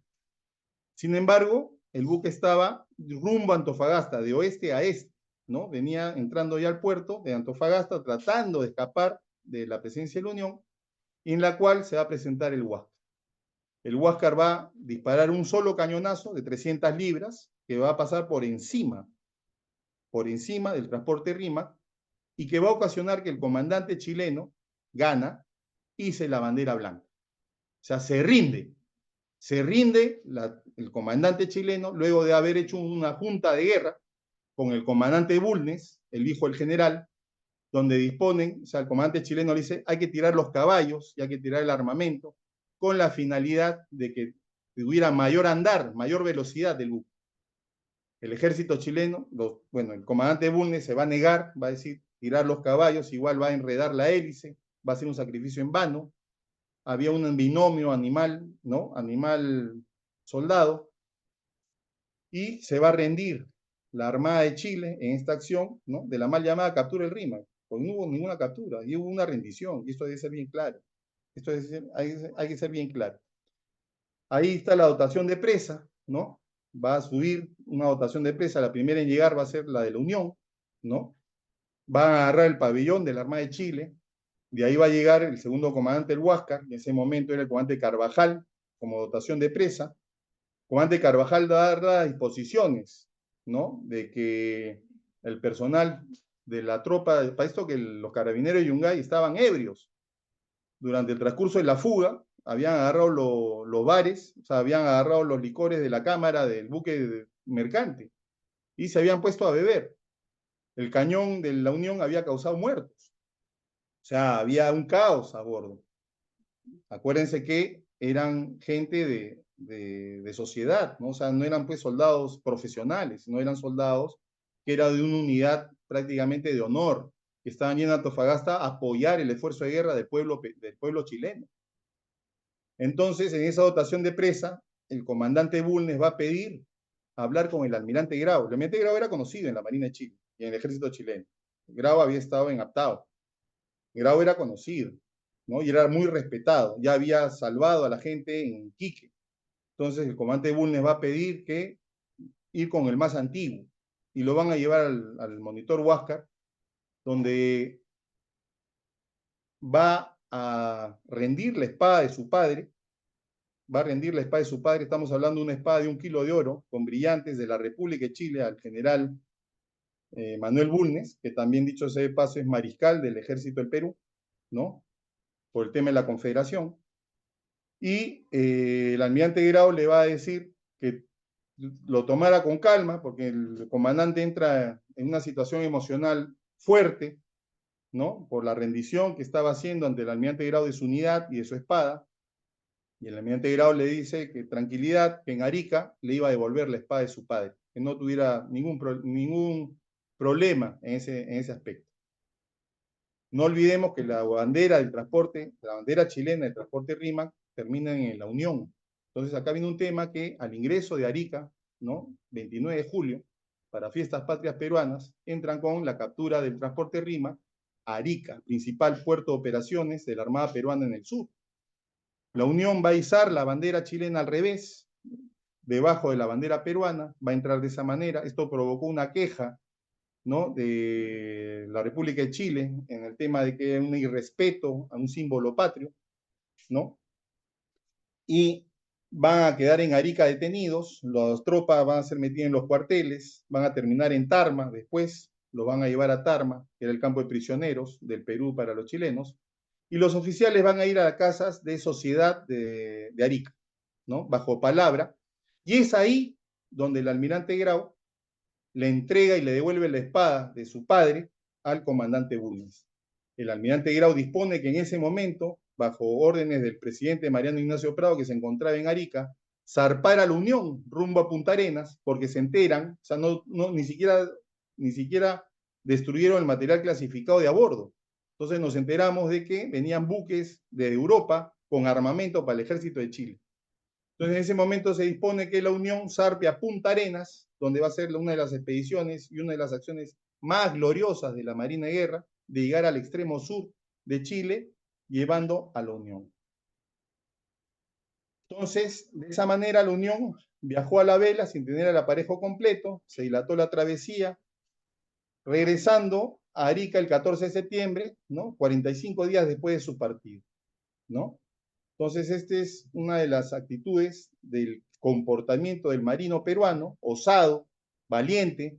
S2: Sin embargo, el buque estaba rumbo a Antofagasta, de oeste a este, ¿no? Venía entrando ya al puerto de Antofagasta, tratando de escapar de la presencia de la Unión, en la cual se va a presentar el Huáscar. El Huáscar va a disparar un solo cañonazo de 300 libras que va a pasar por encima del transporte RIMAC, y que va a ocasionar que el comandante chileno, Gana, hice la bandera blanca. O sea, se rinde el comandante chileno luego de haber hecho una junta de guerra con el comandante Bulnes, el hijo del general, donde disponen, o sea, el comandante chileno le dice, hay que tirar los caballos y hay que tirar el armamento, con la finalidad de que tuviera mayor andar, mayor velocidad del buque. El ejército chileno, bueno, el comandante Bulnes se va a negar, va a decir, tirar los caballos, igual va a enredar la hélice, va a ser un sacrificio en vano. Había un binomio animal, ¿no? Animal-soldado, y se va a rendir la Armada de Chile en esta acción, ¿no? De la mal llamada captura del RIMAC. Pues no hubo ninguna captura, y hubo una rendición, y esto debe ser bien claro. Hay que ser bien claro. Ahí está la dotación de presa, ¿no? Va a subir una dotación de presa, la primera en llegar va a ser la de la Unión, ¿no? Va a agarrar el pabellón de la Armada de Chile, de ahí va a llegar el segundo comandante del Huáscar, en ese momento era el comandante Carvajal, como dotación de presa. El comandante Carvajal va a dar las disposiciones, ¿no? De que el personal de la tropa, para esto que los carabineros de Yungay estaban ebrios. Durante el transcurso de la fuga, habían agarrado los bares, o sea, habían agarrado los licores de la cámara del buque mercante y se habían puesto a beber. El cañón de la Unión había causado muertos. O sea, había un caos a bordo. Acuérdense que eran gente de sociedad, ¿no? O sea, no eran pues soldados profesionales, no eran soldados que eran de una unidad prácticamente de honor, que estaban yendo a Antofagasta a apoyar el esfuerzo de guerra del pueblo chileno. Entonces, en esa dotación de presa, el comandante Bulnes va a pedir hablar con el almirante Grau. El almirante Grau era conocido en la Marina de Chile y en el ejército chileno. Grau había estado en Aptao. Grau era conocido, ¿no? Y era muy respetado. Ya había salvado a la gente en Quique. Entonces, el comandante Bulnes va a pedir que ir con el más antiguo y lo van a llevar al monitor Huáscar, donde va a rendir la espada de su padre, va a rendir la espada de su padre, estamos hablando de una espada de 1 kilo de oro, con brillantes de la República de Chile al general Manuel Bulnes, que también dicho sea de paso es mariscal del ejército del Perú, ¿no? Por el tema de la confederación. Y el almirante Grau le va a decir que lo tomara con calma, porque el comandante entra en una situación emocional fuerte, ¿no? Por la rendición que estaba haciendo ante el almirante Grau de su unidad y de su espada. Y el almirante Grau le dice que tranquilidad, que en Arica le iba a devolver la espada de su padre, que no tuviera ningún problema en ese aspecto. No olvidemos que la bandera del transporte, la bandera chilena del transporte RIMAC, termina en la Unión. Entonces acá viene un tema que al ingreso de Arica, ¿no? 29 de julio, para fiestas patrias peruanas, entran con la captura del transporte RIMAC a Arica, principal puerto de operaciones de la Armada Peruana en el sur. La Unión va a izar la bandera chilena al revés, debajo de la bandera peruana, va a entrar de esa manera. Esto provocó una queja, ¿no? De la República de Chile en el tema de que es un irrespeto a un símbolo patrio, ¿no? Y van a quedar en Arica detenidos, las tropas van a ser metidas en los cuarteles, van a terminar en Tarma después, los van a llevar a Tarma, que era el campo de prisioneros del Perú para los chilenos, y los oficiales van a ir a las casas de sociedad de Arica, ¿no? Bajo palabra, y es ahí donde el almirante Grau le entrega y le devuelve la espada de su padre al comandante Bulnes. El almirante Grau dispone que en ese momento, bajo órdenes del presidente Mariano Ignacio Prado, que se encontraba en Arica, zarpara la Unión rumbo a Punta Arenas, porque se enteran, o sea, ni siquiera destruyeron el material clasificado de a bordo. Entonces nos enteramos de que venían buques de Europa con armamento para el ejército de Chile. Entonces, en ese momento se dispone que la Unión zarpe a Punta Arenas, donde va a ser una de las expediciones y una de las acciones más gloriosas de la Marina de Guerra, de llegar al extremo sur de Chile, llevando a la Unión. Entonces, de esa manera, la Unión viajó a la vela sin tener el aparejo completo, se dilató la travesía, regresando a Arica el 14 de septiembre, ¿no? 45 días después de su partido, ¿no? Entonces, esta es una de las actitudes del comportamiento del marino peruano, osado, valiente,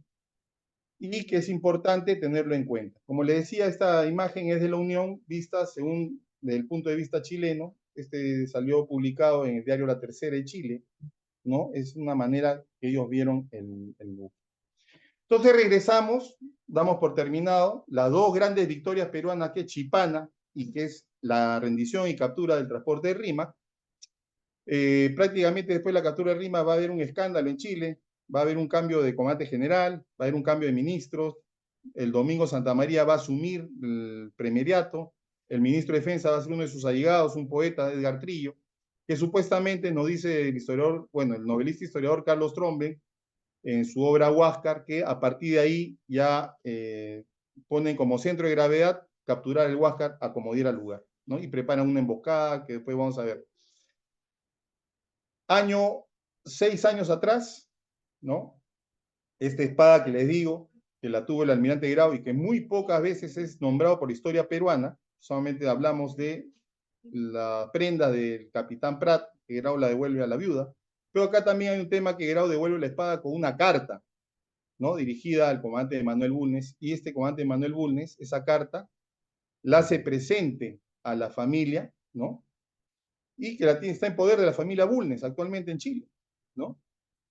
S2: y que es importante tenerlo en cuenta. Como le decía, esta imagen es de la Unión vista según desde el punto de vista chileno. Este salió publicado en el diario La Tercera de Chile, ¿no? Es una manera que ellos vieron el buque. Entonces regresamos, damos por terminado las dos grandes victorias peruanas, que es Chipana y que es la rendición y captura del transporte de Rima. Prácticamente después de la captura de Rima va a haber un escándalo en Chile, va a haber un cambio de comandante general, va a haber un cambio de ministros, el Domingo Santa María va a asumir el premieriato, el ministro de Defensa va a ser uno de sus allegados, un poeta, Edgar Trillo, que supuestamente nos dice el historiador, bueno, el novelista historiador Carlos Trombe, en su obra Huáscar, que a partir de ahí ya ponen como centro de gravedad capturar el Huáscar a como diera lugar, ¿no? Y preparan una emboscada que después vamos a ver. 6 años atrás, ¿no? Esta espada que les digo, que la tuvo el almirante Grau y que muy pocas veces es nombrado por la historia peruana, solamente hablamos de la prenda del capitán Prat, que Grau la devuelve a la viuda, pero acá también hay un tema que Grau devuelve la espada con una carta, ¿no? Dirigida al comandante Manuel Bulnes, y este comandante Manuel Bulnes, esa carta, la hace presente a la familia, ¿no? Y que está en poder de la familia Bulnes actualmente en Chile, ¿no?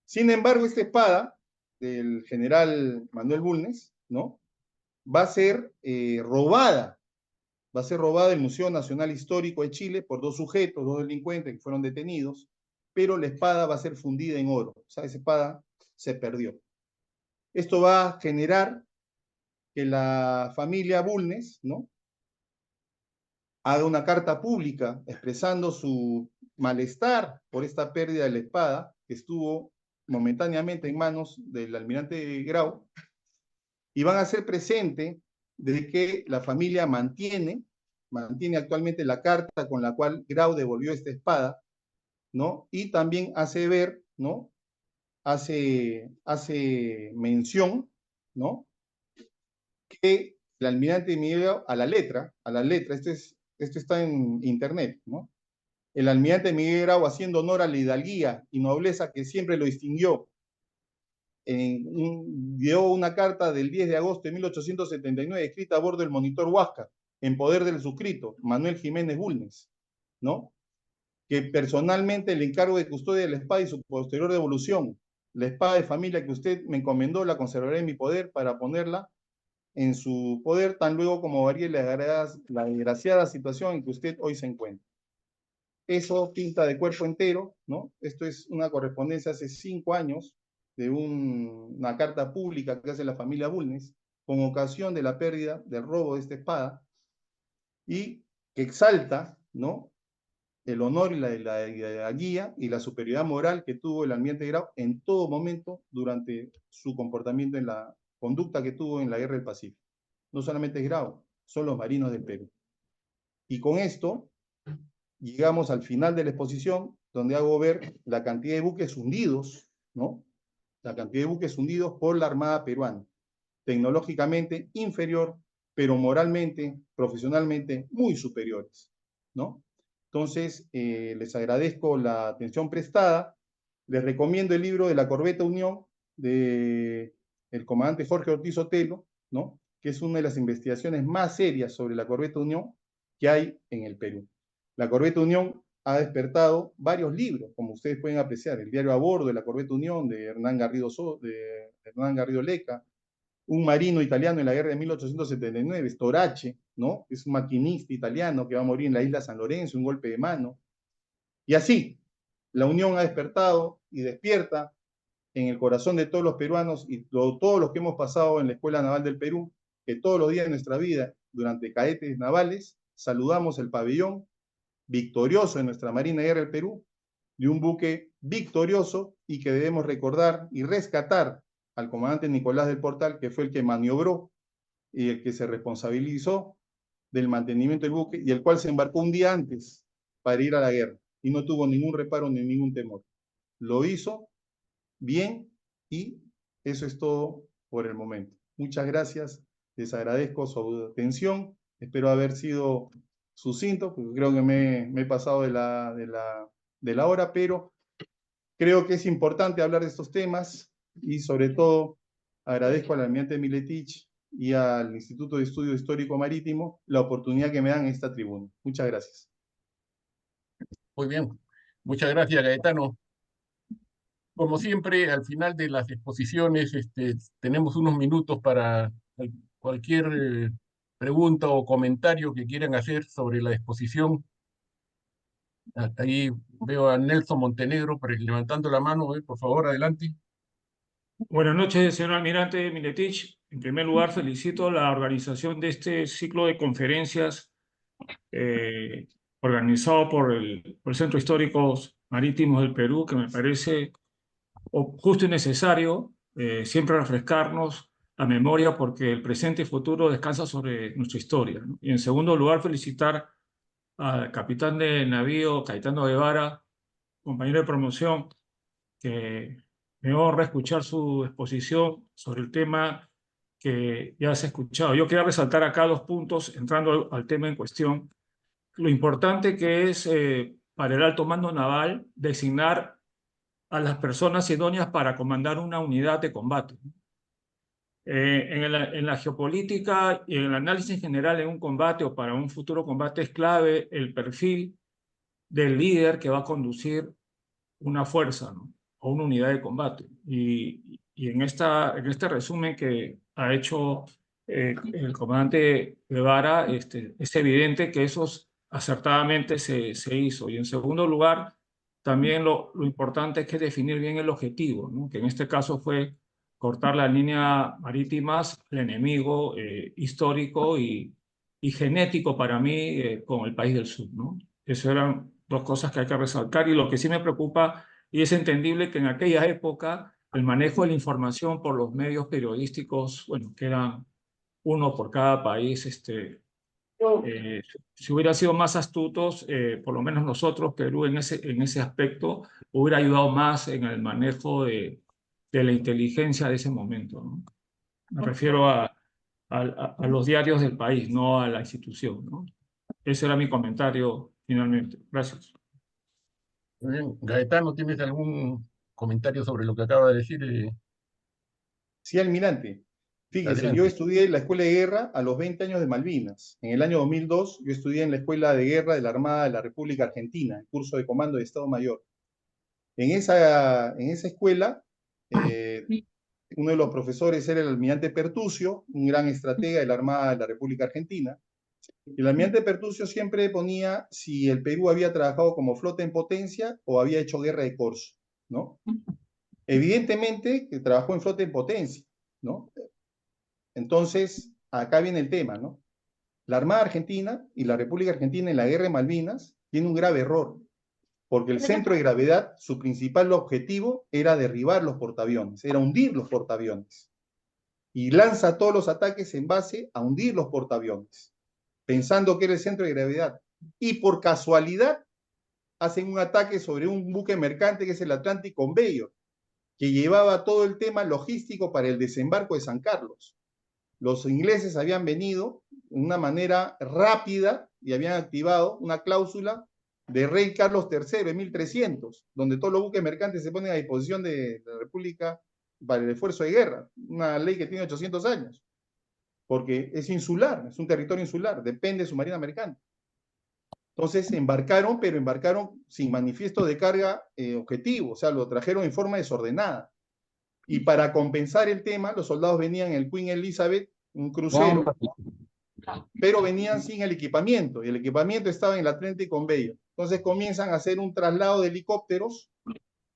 S2: Sin embargo, esta espada del general Manuel Bulnes, ¿no? Va a ser robada va a ser robada del Museo Nacional Histórico de Chile por dos sujetos, dos delincuentes que fueron detenidos, pero la espada va a ser fundida en oro. O sea, esa espada se perdió. Esto va a generar que la familia Bulnes, ¿no?, haga una carta pública expresando su malestar por esta pérdida de la espada que estuvo momentáneamente en manos del almirante Grau, y van a hacer presente de que la familia mantiene actualmente la carta con la cual Grau devolvió esta espada, ¿no? Y también hace ver, ¿no?, hace mención, ¿no?, que el almirante Miguel a la letra, esto está en internet, ¿no? El almirante Miguel Grau, haciendo honor a la hidalguía y nobleza que siempre lo distinguió, dio una carta del 10 de agosto de 1879, escrita a bordo del monitor Huáscar, en poder del suscrito, Manuel Jiménez Bulnes, ¿no?, que personalmente le encargo de custodia de la espada y su posterior devolución. La espada de familia que usted me encomendó la conservaré en mi poder para ponerla en su poder tan luego como varíe la desgraciada situación en que usted hoy se encuentra. Eso pinta de cuerpo entero, ¿no? Esto es una correspondencia hace 5 años de una carta pública que hace la familia Bulnes con ocasión de la pérdida, del robo de esta espada, y que exalta, ¿no?, el honor y la guía y la superioridad moral que tuvo el almirante Grau en todo momento durante su comportamiento en la conducta que tuvo en la Guerra del Pacífico. No solamente es Grau, son los marinos del Perú. Y con esto llegamos al final de la exposición, donde hago ver la cantidad de buques hundidos, ¿no?, la cantidad de buques hundidos por la Armada peruana, tecnológicamente inferior, pero moralmente, profesionalmente muy superiores, ¿no? Entonces, les agradezco la atención prestada. Les recomiendo el libro de la Corbeta Unión de el comandante Jorge Ortiz Otelo, ¿no?, que es una de las investigaciones más serias sobre la Corbeta Unión que hay en el Perú. La Corbeta Unión ha despertado varios libros, como ustedes pueden apreciar, el diario a bordo de la Corbeta Unión de Hernán Garrido Leca, un marino italiano en la guerra de 1879, Storace, ¿no?, es un maquinista italiano que va a morir en la isla San Lorenzo, un golpe de mano. Y así, la Unión ha despertado y despierta en el corazón de todos los peruanos y todos los que hemos pasado en la Escuela Naval del Perú, que todos los días de nuestra vida, durante cadetes navales, saludamos el pabellón victorioso de nuestra Marina de Guerra del Perú, de un buque victorioso, y que debemos recordar y rescatar al comandante Nicolás del Portal, que fue el que maniobró y el que se responsabilizó del mantenimiento del buque y el cual se embarcó un día antes para ir a la guerra y no tuvo ningún reparo ni ningún temor. Lo hizo bien y eso es todo por el momento. Muchas gracias, les agradezco su atención, espero haber sido sucinto, porque creo que me he pasado de la hora, pero creo que es importante hablar de estos temas y sobre todo agradezco al almirante Miletich y al Instituto de Estudio Histórico Marítimo la oportunidad que me dan en esta tribuna. Muchas gracias.
S3: Muy bien. Muchas gracias, Gaetano. Como siempre, al final de las exposiciones, tenemos unos minutos para cualquier pregunta o comentario que quieran hacer sobre la exposición. Ahí veo a Nelson Montenegro levantando la mano. Por favor, adelante.
S4: Buenas noches, señor almirante Miletich. En primer lugar, felicito la organización de este ciclo de conferencias eh, organizado por el Centro Históricos Marítimos del Perú, que me parece justo y necesario siempre refrescarnos la memoria, porque el presente y futuro descansa sobre nuestra historia, ¿no? Y en segundo lugar, felicitar al capitán de navío Caetano Guevara, compañero de promoción, que me honra escuchar su exposición sobre el tema que ya se ha escuchado. Yo quería resaltar acá 2 puntos, entrando al tema en cuestión. Lo importante que es para el alto mando naval designar a las personas idóneas para comandar una unidad de combate. En la geopolítica y en el análisis general en un combate o para un futuro combate es clave el perfil del líder que va a conducir una fuerza, ¿no?, o una unidad de combate. Y en este resumen que ha hecho el comandante Guevara, es evidente que eso acertadamente se hizo. Y en segundo lugar, también lo importante es que definir bien el objetivo, ¿no? Que en este caso fue cortar las líneas marítimas al enemigo histórico y genético para mí con el país del sur, ¿no? Esas eran dos cosas que hay que resaltar. Y lo que sí me preocupa, y es entendible que en aquella época el manejo de la información por los medios periodísticos, bueno, que eran uno por cada país, si hubiera sido más astutos, por lo menos nosotros, Perú, en ese aspecto, hubiera ayudado más en el manejo de la inteligencia de ese momento, ¿no? Me refiero a los diarios del país, no a la institución, ¿no? Ese era mi comentario finalmente. Gracias.
S3: Muy bien. Gaetano, ¿tienes algún comentario sobre lo que acaba de decir?
S2: Sí, almirante. Fíjese, yo
S3: Adelante.
S2: estudié en la Escuela de Guerra a los 20 años de Malvinas. En el año 2002, yo estudié en la Escuela de Guerra de la Armada de la República Argentina, el curso de Comando de Estado Mayor. En esa escuela, uno de los profesores era el almirante Pertucio, un gran estratega de la Armada de la República Argentina. Y el almirante Pertucio siempre ponía si el Perú había trabajado como flota en potencia o había hecho guerra de corso, ¿no? Evidentemente que trabajó en flota en potencia, ¿no? Entonces, acá viene el tema, ¿no? La Armada Argentina y la República Argentina en la guerra de Malvinas tiene un grave error, porque el centro de gravedad, su principal objetivo era derribar los portaaviones, era hundir los portaaviones. Y lanza todos los ataques en base a hundir los portaaviones, pensando que era el centro de gravedad. Y por casualidad hacen un ataque sobre un buque mercante que es el Atlantic Conveyor, que llevaba todo el tema logístico para el desembarco de San Carlos. Los ingleses habían venido de una manera rápida y habían activado una cláusula de Rey Carlos III en 1300, donde todos los buques mercantes se ponen a disposición de la República para el esfuerzo de guerra, una ley que tiene 800 años, porque es insular, es un territorio insular, depende de su marina mercante. Entonces embarcaron, pero embarcaron sin manifiesto de carga objetivo, o sea, lo trajeron en forma desordenada. Y para compensar el tema, los soldados venían en el Queen Elizabeth, un crucero, pero venían sin el equipamiento, y el equipamiento estaba en el Atlantic Conveyor. Entonces comienzan a hacer un traslado de helicópteros,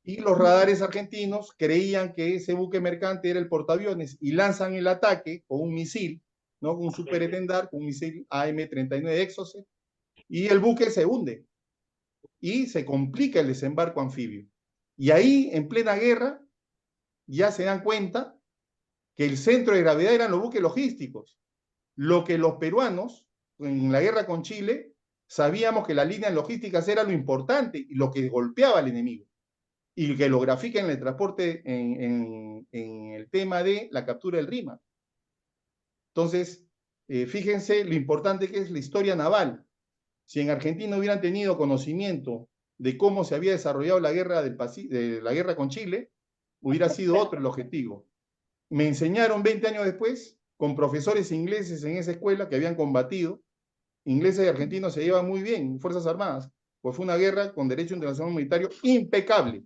S2: y los radares argentinos creían que ese buque mercante era el portaaviones, y lanzan el ataque con un misil, ¿no? Con un superetendar, con un misil AM-39 Exocet, y el buque se hunde, y se complica el desembarco anfibio. Y ahí, en plena guerra, ya se dan cuenta que el centro de gravedad eran los buques logísticos. Lo que los peruanos, en la guerra con Chile, sabíamos que las líneas logísticas era lo importante y lo que golpeaba al enemigo. Y que lo grafica en el transporte, en el tema de la captura del Rima. Entonces, fíjense lo importante que es la historia naval. Si en Argentina hubieran tenido conocimiento de cómo se había desarrollado la guerra, de la guerra con Chile, hubiera sido otro el objetivo. Me enseñaron 20 años después, con profesores ingleses en esa escuela que habían combatido, ingleses y argentinos se llevan muy bien, Fuerzas Armadas, pues fue una guerra con derecho internacional humanitario impecable.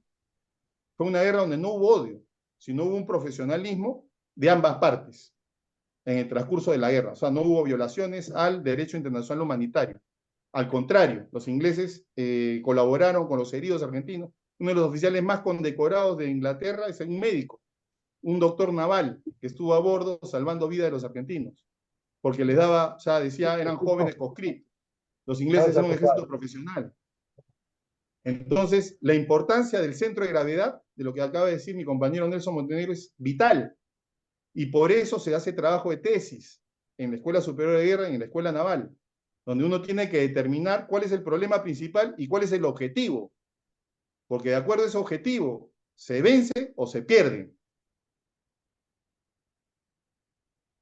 S2: Fue una guerra donde no hubo odio, sino hubo un profesionalismo de ambas partes en el transcurso de la guerra. O sea, no hubo violaciones al derecho internacional humanitario. Al contrario, los ingleses colaboraron con los heridos argentinos. Uno de los oficiales más condecorados de Inglaterra es un médico, un doctor naval que estuvo a bordo salvando vida de los argentinos, porque les daba, ya decía, eran jóvenes conscriptos. Los ingleses eran un ejército profesional. Entonces, la importancia del centro de gravedad, de lo que acaba de decir mi compañero Nelson Montenegro, es vital. Y por eso se hace trabajo de tesis en la Escuela Superior de Guerra y en la Escuela Naval, donde uno tiene que determinar cuál es el problema principal y cuál es el objetivo. Porque de acuerdo a ese objetivo, se vence o se pierde.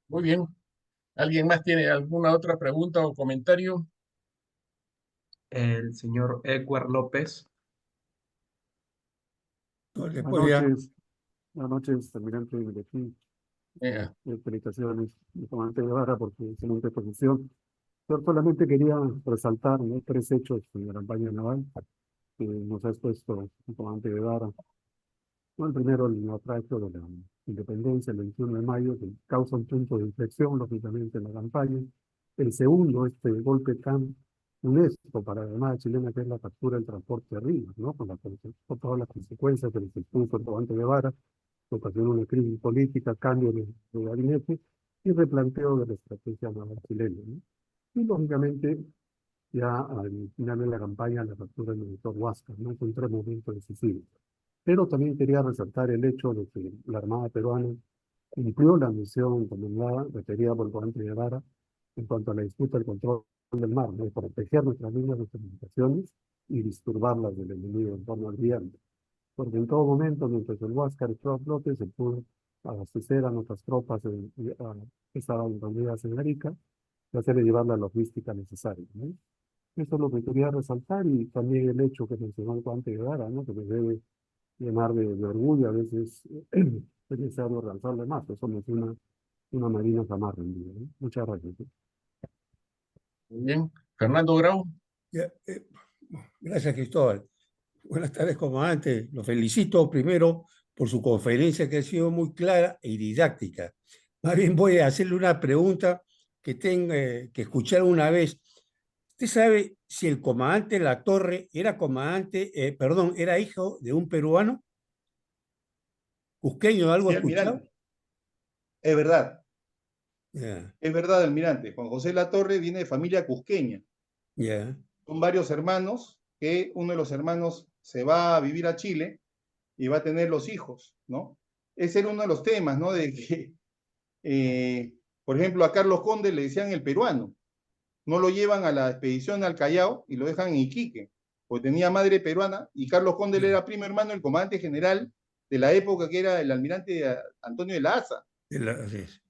S3: Muy bien. ¿Alguien más tiene alguna otra pregunta o comentario?
S1: El señor Edward López.
S5: Buenas
S6: Pues ya.
S5: noches, buenas noches, almirante Mileti.
S3: Venga.
S5: Felicitaciones, mi comandante Guevara, por su excelente posición. Yo solamente quería resaltar, ¿no?, tres hechos en la campaña naval que nos ha expuesto el comandante Guevara. ¿no? El primero, el naufragio de la independencia, el 21 de mayo, que causa un punto de inflexión, lógicamente, en la campaña. El segundo, este golpe tan funesto para la Armada chilena, que es la captura del transporte de Ríos, ¿no? Con todas las consecuencias que les expuso el comandante Guevara, que ocasionó una crisis política, cambio de gabinete y replanteo de la estrategia naval chilena, ¿no? Y lógicamente, ya al final de la campaña, la captura del monitor Huáscar, ¿no? Fue un tres momentos decisivos. Pero también quería resaltar el hecho de que la Armada peruana cumplió la misión encomendada, requerida por el comandante Guevara, en cuanto a la disputa del control del mar, ¿no? De proteger nuestras líneas de comunicaciones y disturbarlas del enemigo en torno al viento. Porque en todo momento, mientras el Huáscar estaba a flote, se pudo abastecer a nuestras tropas que estaban reunidas en Arica y hacerle llevar la logística necesaria, ¿no? Eso es lo que quería resaltar y también el hecho que mencionó el comandante Guevara, ¿no? Que nos debe llenar de orgullo, a veces es necesario realzarle más. Eso nos una marina jamás rendida, ¿no? Muchas gracias.
S3: Muy bien. Fernando Grau.
S6: Ya, gracias, Cristóbal. Buenas tardes, comandante. Lo felicito primero por su conferencia, que ha sido muy clara y didáctica. Más bien voy a hacerle una pregunta que tengo que escuchar una vez. ¿Usted sabe si el comandante Latorre era era hijo de un peruano? ¿Cusqueño? ¿Algo
S2: Sí,
S6: escuchado?
S2: almirante, es verdad.
S6: Ya,
S2: Es verdad, almirante. Juan José Latorre viene de familia cusqueña.
S6: ya.
S2: Son varios hermanos, que uno de los hermanos se va a vivir a Chile y va a tener los hijos, ¿no? Ese era uno de los temas, ¿no? De que, por ejemplo, a Carlos Conde le decían el peruano. No lo llevan a la expedición al Callao y lo dejan en Iquique, porque tenía madre peruana y Carlos Conde era primo hermano del comandante general de la época, que era el almirante Antonio de la Asa,
S6: Así es.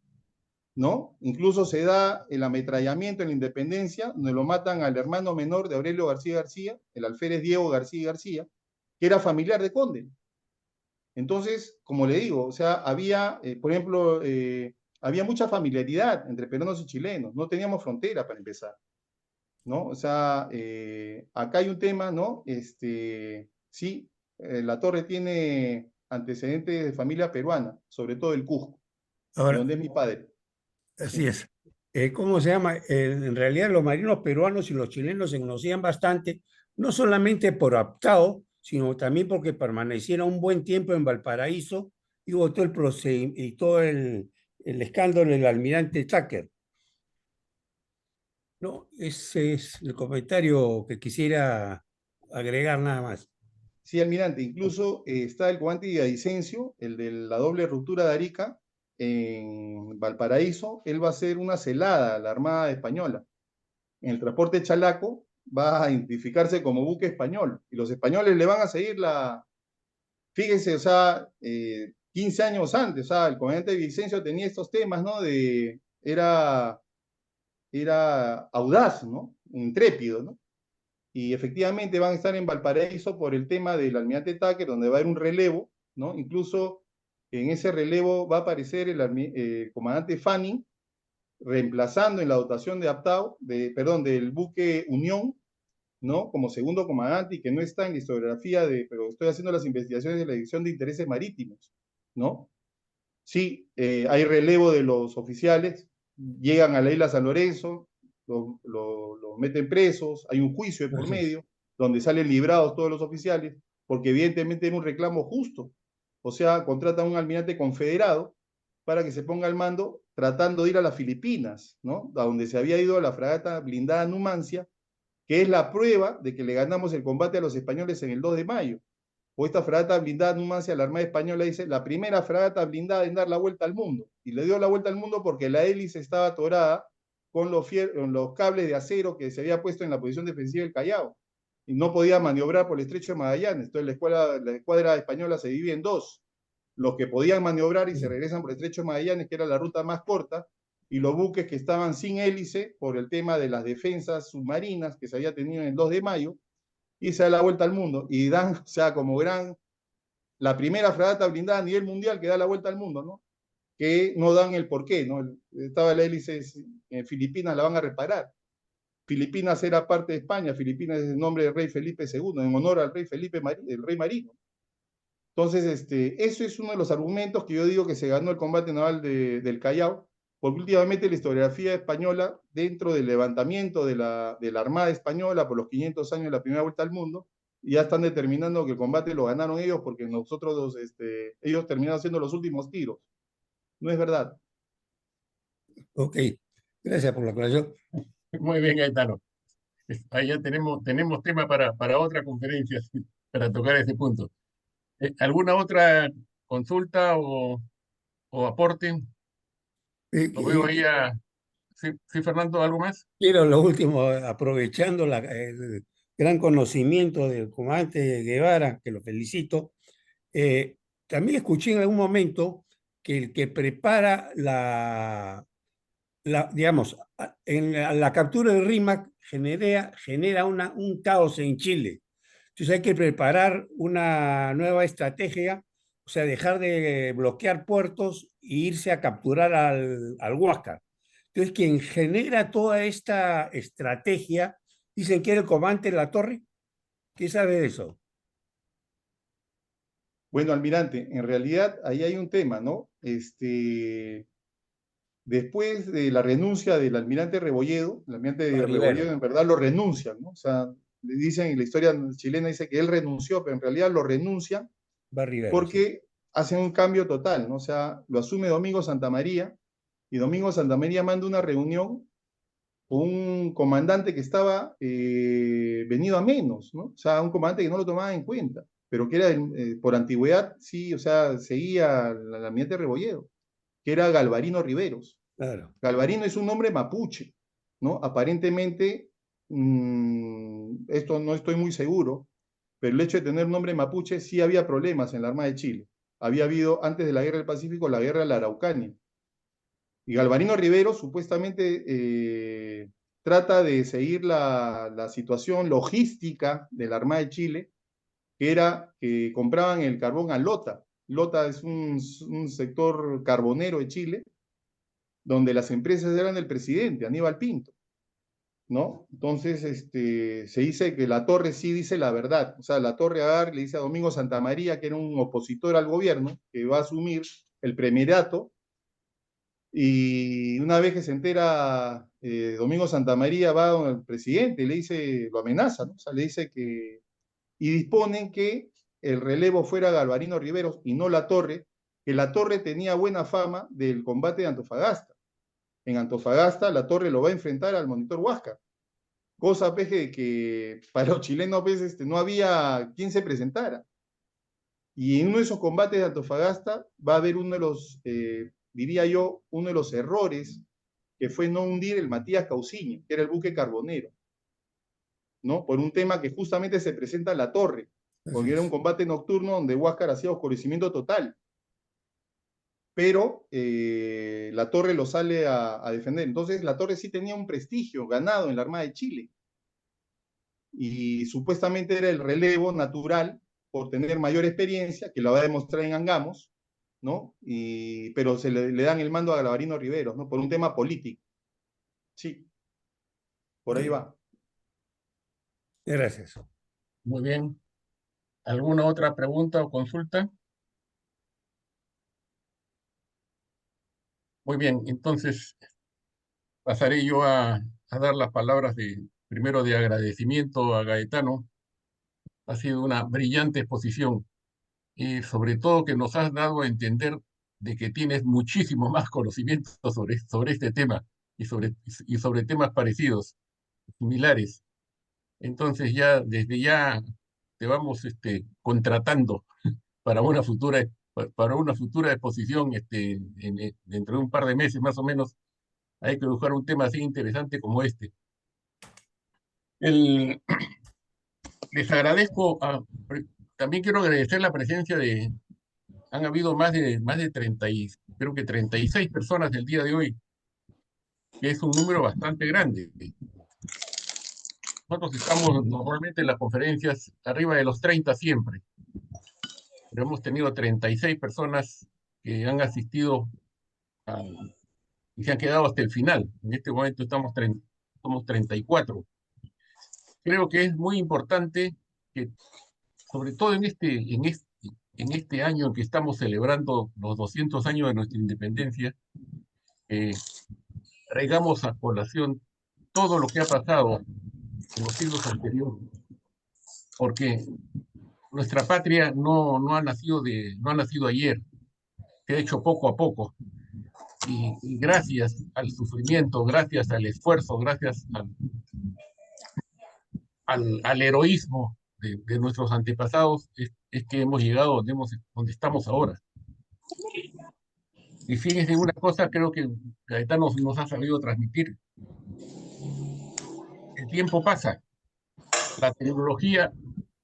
S2: ¿no? Incluso se da el ametrallamiento en la Independencia, donde lo matan al hermano menor de Aurelio García García, el alférez Diego García García, que era familiar de Conde. Entonces, como le digo, o sea, había, por ejemplo, había mucha familiaridad entre peruanos y chilenos, no teníamos frontera para empezar, ¿no? O sea, acá hay un tema, ¿no? Sí, La Torre tiene antecedentes de familia peruana, sobre todo el Cusco, de
S6: Ahora,
S2: donde es mi padre.
S6: así
S2: Sí.
S6: es. ¿Cómo se llama? En realidad los marinos peruanos y los chilenos se conocían bastante, no solamente por aptado, sino también porque permanecieron un buen tiempo en Valparaíso y hubo todo y todo el escándalo del almirante Tucker. No, ese es el comentario que quisiera agregar nada más.
S2: Sí, almirante, incluso está el comandante Villavicencio, el de la doble ruptura de Arica, en Valparaíso. Él va a hacer una celada a la Armada Española. En el transporte Chalaco va a identificarse como buque español y los españoles le van a seguir fíjense, o sea, 15 años antes, o sea, el comandante Vicencio tenía estos temas, ¿no? Era audaz, ¿no? Intrépido, ¿no? Y efectivamente van a estar en Valparaíso por el tema del almirante Tucker, donde va a haber un relevo, ¿no? Incluso en ese relevo va a aparecer el comandante Fanning, reemplazando en la dotación de Aptao, del buque Unión, ¿no? Como segundo comandante y que no está en la historiografía pero estoy haciendo las investigaciones de la Dirección de Intereses Marítimos, ¿no? Sí, hay relevo de los oficiales, llegan a la isla San Lorenzo, los meten presos, hay un juicio de por
S6: Así es.
S2: medio, donde salen librados todos los oficiales, porque evidentemente era un reclamo justo. O sea, contratan a un almirante confederado para que se ponga al mando, tratando de ir a las Filipinas, ¿no? A donde se había ido la fragata blindada Numancia, que es la prueba de que le ganamos el combate a los españoles en el 2 de mayo. O esta fragata blindada Numancia, la Armada Española dice, la primera fragata blindada en dar la vuelta al mundo. Y le dio la vuelta al mundo porque la hélice estaba atorada con los cables de acero que se había puesto en la posición defensiva del Callao. Y no podía maniobrar por el estrecho de Magallanes. Entonces la escuadra española se divide en dos. Los que podían maniobrar y se regresan por el estrecho de Magallanes, que era la ruta más corta, y los buques que estaban sin hélice por el tema de las defensas submarinas que se había tenido en el 2 de mayo, y se da la vuelta al mundo. Y dan, o sea, la primera fragata blindada a nivel mundial que da la vuelta al mundo, ¿no? Que no dan el porqué, ¿no? Estaba la hélice en Filipinas, la van a reparar. Filipinas era parte de España, Filipinas es el nombre del rey Felipe II, en honor al rey Felipe, el rey marino. Entonces, eso es uno de los argumentos que yo digo que se ganó el combate naval del Callao, porque últimamente la historiografía española, dentro del levantamiento de la Armada Española por los 500 años de la primera vuelta al mundo, ya están determinando que el combate lo ganaron ellos porque nosotros, ellos terminaron siendo los últimos tiros. No es verdad.
S6: Ok, gracias por la aclaración.
S3: Muy bien, Gaetano. Ahí ya tenemos tema para otra conferencia para tocar ese punto. ¿Alguna otra consulta o aporte? Lo veo ahí a... ¿Sí, sí, Fernando, algo más?
S6: Quiero lo último, aprovechando el gran conocimiento del comandante Guevara, que lo felicito. También escuché en algún momento que el que prepara digamos, en la captura de Rímac genera un caos en Chile. Entonces hay que preparar una nueva estrategia, o sea, dejar de bloquear puertos e irse a capturar al Huáscar. Entonces, quien genera toda esta estrategia, dicen que era el comandante de la Torre. ¿Qué sabe de eso?
S2: Bueno, almirante, en realidad ahí hay un tema, ¿no? Después de la renuncia del almirante Rebolledo, el almirante
S6: Rivero.
S2: Rebolledo en verdad lo renuncian, ¿no? O sea, le dicen, en la historia chilena dice que él renunció, pero en realidad lo renuncian
S6: Rivero, sí.
S2: porque hacen un cambio total, ¿no? O sea, lo asume Domingo Santamaría y Domingo Santamaría manda una reunión con un comandante que estaba venido a menos, ¿no? O sea, un comandante que no lo tomaba en cuenta, pero que era por antigüedad, sí, o sea, seguía al almirante Rebolledo, que era Galvarino Riveros.
S6: Claro.
S2: Galvarino es un nombre mapuche, ¿no? Aparentemente, esto no estoy muy seguro, pero el hecho de tener nombre mapuche sí había problemas en la Armada de Chile. Había habido, antes de la Guerra del Pacífico, la Guerra de la Araucanía. Y Galvarino Rivero supuestamente trata de seguir la situación logística de la Armada de Chile, que era que compraban el carbón a Lota. Lota es un sector carbonero de Chile, donde las empresas eran del presidente, Aníbal Pinto, ¿no? Entonces, se dice que la Torre sí dice la verdad. O sea, la Torre agar le dice a Domingo Santamaría, que era un opositor al gobierno, que va a asumir el premierato, y una vez que se entera Domingo Santamaría va al presidente y le dice, lo amenaza, ¿no? O sea, le dice que, y disponen que el relevo fuera Galvarino Riveros y no La Torre, que La Torre tenía buena fama del combate de Antofagasta. En Antofagasta, La Torre lo va a enfrentar al Monitor Huáscar. Cosa, peje, que para los chilenos, pues, no había quien se presentara. Y en uno de esos combates de Antofagasta va a haber uno de los, diría yo, uno de los errores que fue no hundir el Matías Cauciño, que era el buque carbonero, ¿no? Por un tema que justamente se presenta en La Torre, porque era un combate nocturno donde Huáscar hacía oscurecimiento total. Pero La Torre lo sale a defender. Entonces, La Torre sí tenía un prestigio ganado en la Armada de Chile. Y supuestamente era el relevo natural por tener mayor experiencia, que lo va a demostrar en Angamos, ¿no? Pero se le dan el mando a Galvarino Riveros, ¿no? Por un tema político. Sí, por ahí va.
S6: Gracias.
S3: Muy bien. ¿Alguna otra pregunta o consulta? Muy bien, entonces pasaré yo a dar las palabras primero de agradecimiento a Gaetano. Ha sido una brillante exposición y sobre todo que nos has dado a entender de que tienes muchísimo más conocimiento sobre este tema y sobre temas parecidos, similares. Entonces desde ya te vamos contratando para para una futura exposición dentro de un par de meses más o menos. Hay que buscar un tema así interesante como este. El, Les agradezco, también quiero agradecer la presencia han habido más de 30 creo que 36 personas el día de hoy, que es un número bastante grande. Nosotros estamos normalmente en las conferencias arriba de los 30 siempre, pero hemos tenido 36 personas que han asistido y se han quedado hasta el final. En este momento somos 34. Creo que es muy importante que, sobre todo en este año en que estamos celebrando los 200 años de nuestra independencia, traigamos a colación todo lo que ha pasado en los siglos anteriores, porque nuestra patria no ha nacido ayer, se ha hecho poco a poco, y gracias al sufrimiento, gracias al esfuerzo, gracias al heroísmo de nuestros antepasados, es que hemos llegado donde estamos ahora. Y fíjense una cosa, creo que Gaetano nos ha sabido transmitir. El tiempo pasa, la tecnología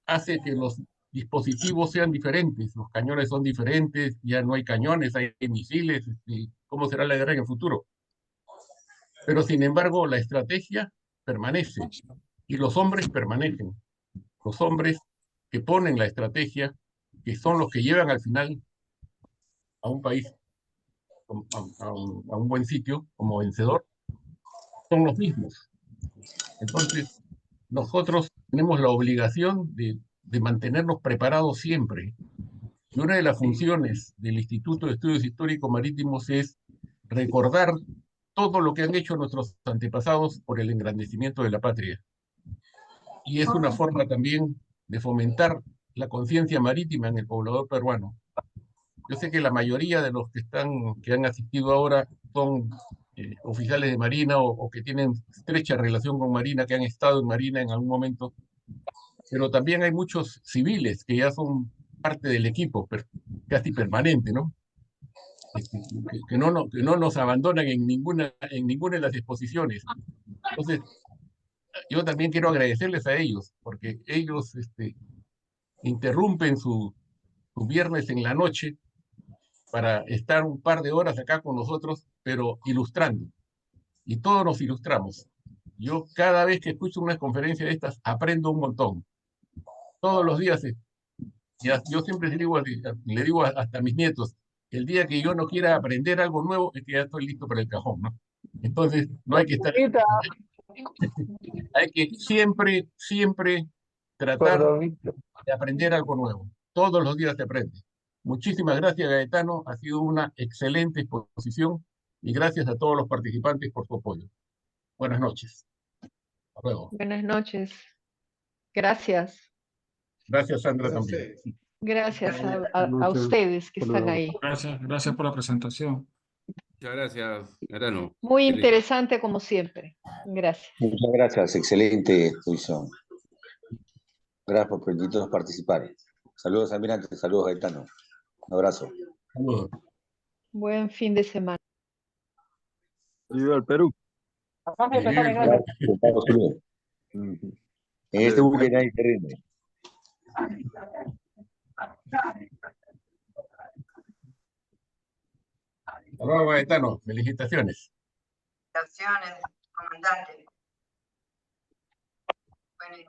S3: hace que los dispositivos sean diferentes, los cañones son diferentes, ya no hay cañones, hay misiles, ¿cómo será la guerra en el futuro? Pero sin embargo, la estrategia permanece y los hombres permanecen. Los hombres que ponen la estrategia, que son los que llevan al final a un país, a un buen sitio como vencedor, son los mismos. Entonces, nosotros tenemos la obligación de mantenernos preparados siempre. Y una de las funciones del Instituto de Estudios Históricos Marítimos es recordar todo lo que han hecho nuestros antepasados por el engrandecimiento de la patria. Y es una forma también de fomentar la conciencia marítima en el poblador peruano. Yo sé que la mayoría de los que han asistido ahora son oficiales de Marina o que tienen estrecha relación con Marina, que han estado en Marina en algún momento, pero también hay muchos civiles que ya son parte del equipo, casi permanente, ¿no? Que no nos abandonan en ninguna de las exposiciones. Entonces, yo también quiero agradecerles a ellos, porque ellos interrumpen su viernes en la noche para estar un par de horas acá con nosotros, pero ilustrando. Y todos nos ilustramos. Yo cada vez que escucho una conferencia de estas aprendo un montón. Todos los días. Yo siempre le digo hasta a mis nietos, el día que yo no quiera aprender algo nuevo es que ya estoy listo para el cajón, ¿no? Entonces, no hay que estar, hay que siempre, siempre tratar de aprender algo nuevo. Todos los días se aprende. Muchísimas gracias, Gaetano. Ha sido una excelente exposición y gracias a todos los participantes por su apoyo. Buenas noches. Hasta luego.
S7: Buenas noches. Gracias.
S3: Gracias, Sandra,
S2: Gracias a
S3: también.
S2: ustedes.
S7: Gracias a
S5: Muchas
S7: ustedes que
S5: hasta
S7: están
S5: luego.
S7: ahí.
S4: Gracias por la presentación.
S8: Muchas gracias, Gaetano.
S7: Muy
S8: Excelente.
S7: interesante como siempre. Gracias.
S9: Muchas gracias, excelente exposición. Gracias por permitirnos participar. Saludos, almirante, saludos, Gaetano. Un abrazo.
S3: Saludos.
S7: Buen fin de semana.
S10: Viva el Perú.
S9: Gracias, Estados Unidos. En este buque nadie se rinde.
S3: Hasta luego, Gaetano. Felicitaciones.
S11: Felicitaciones, comandante. Bueno,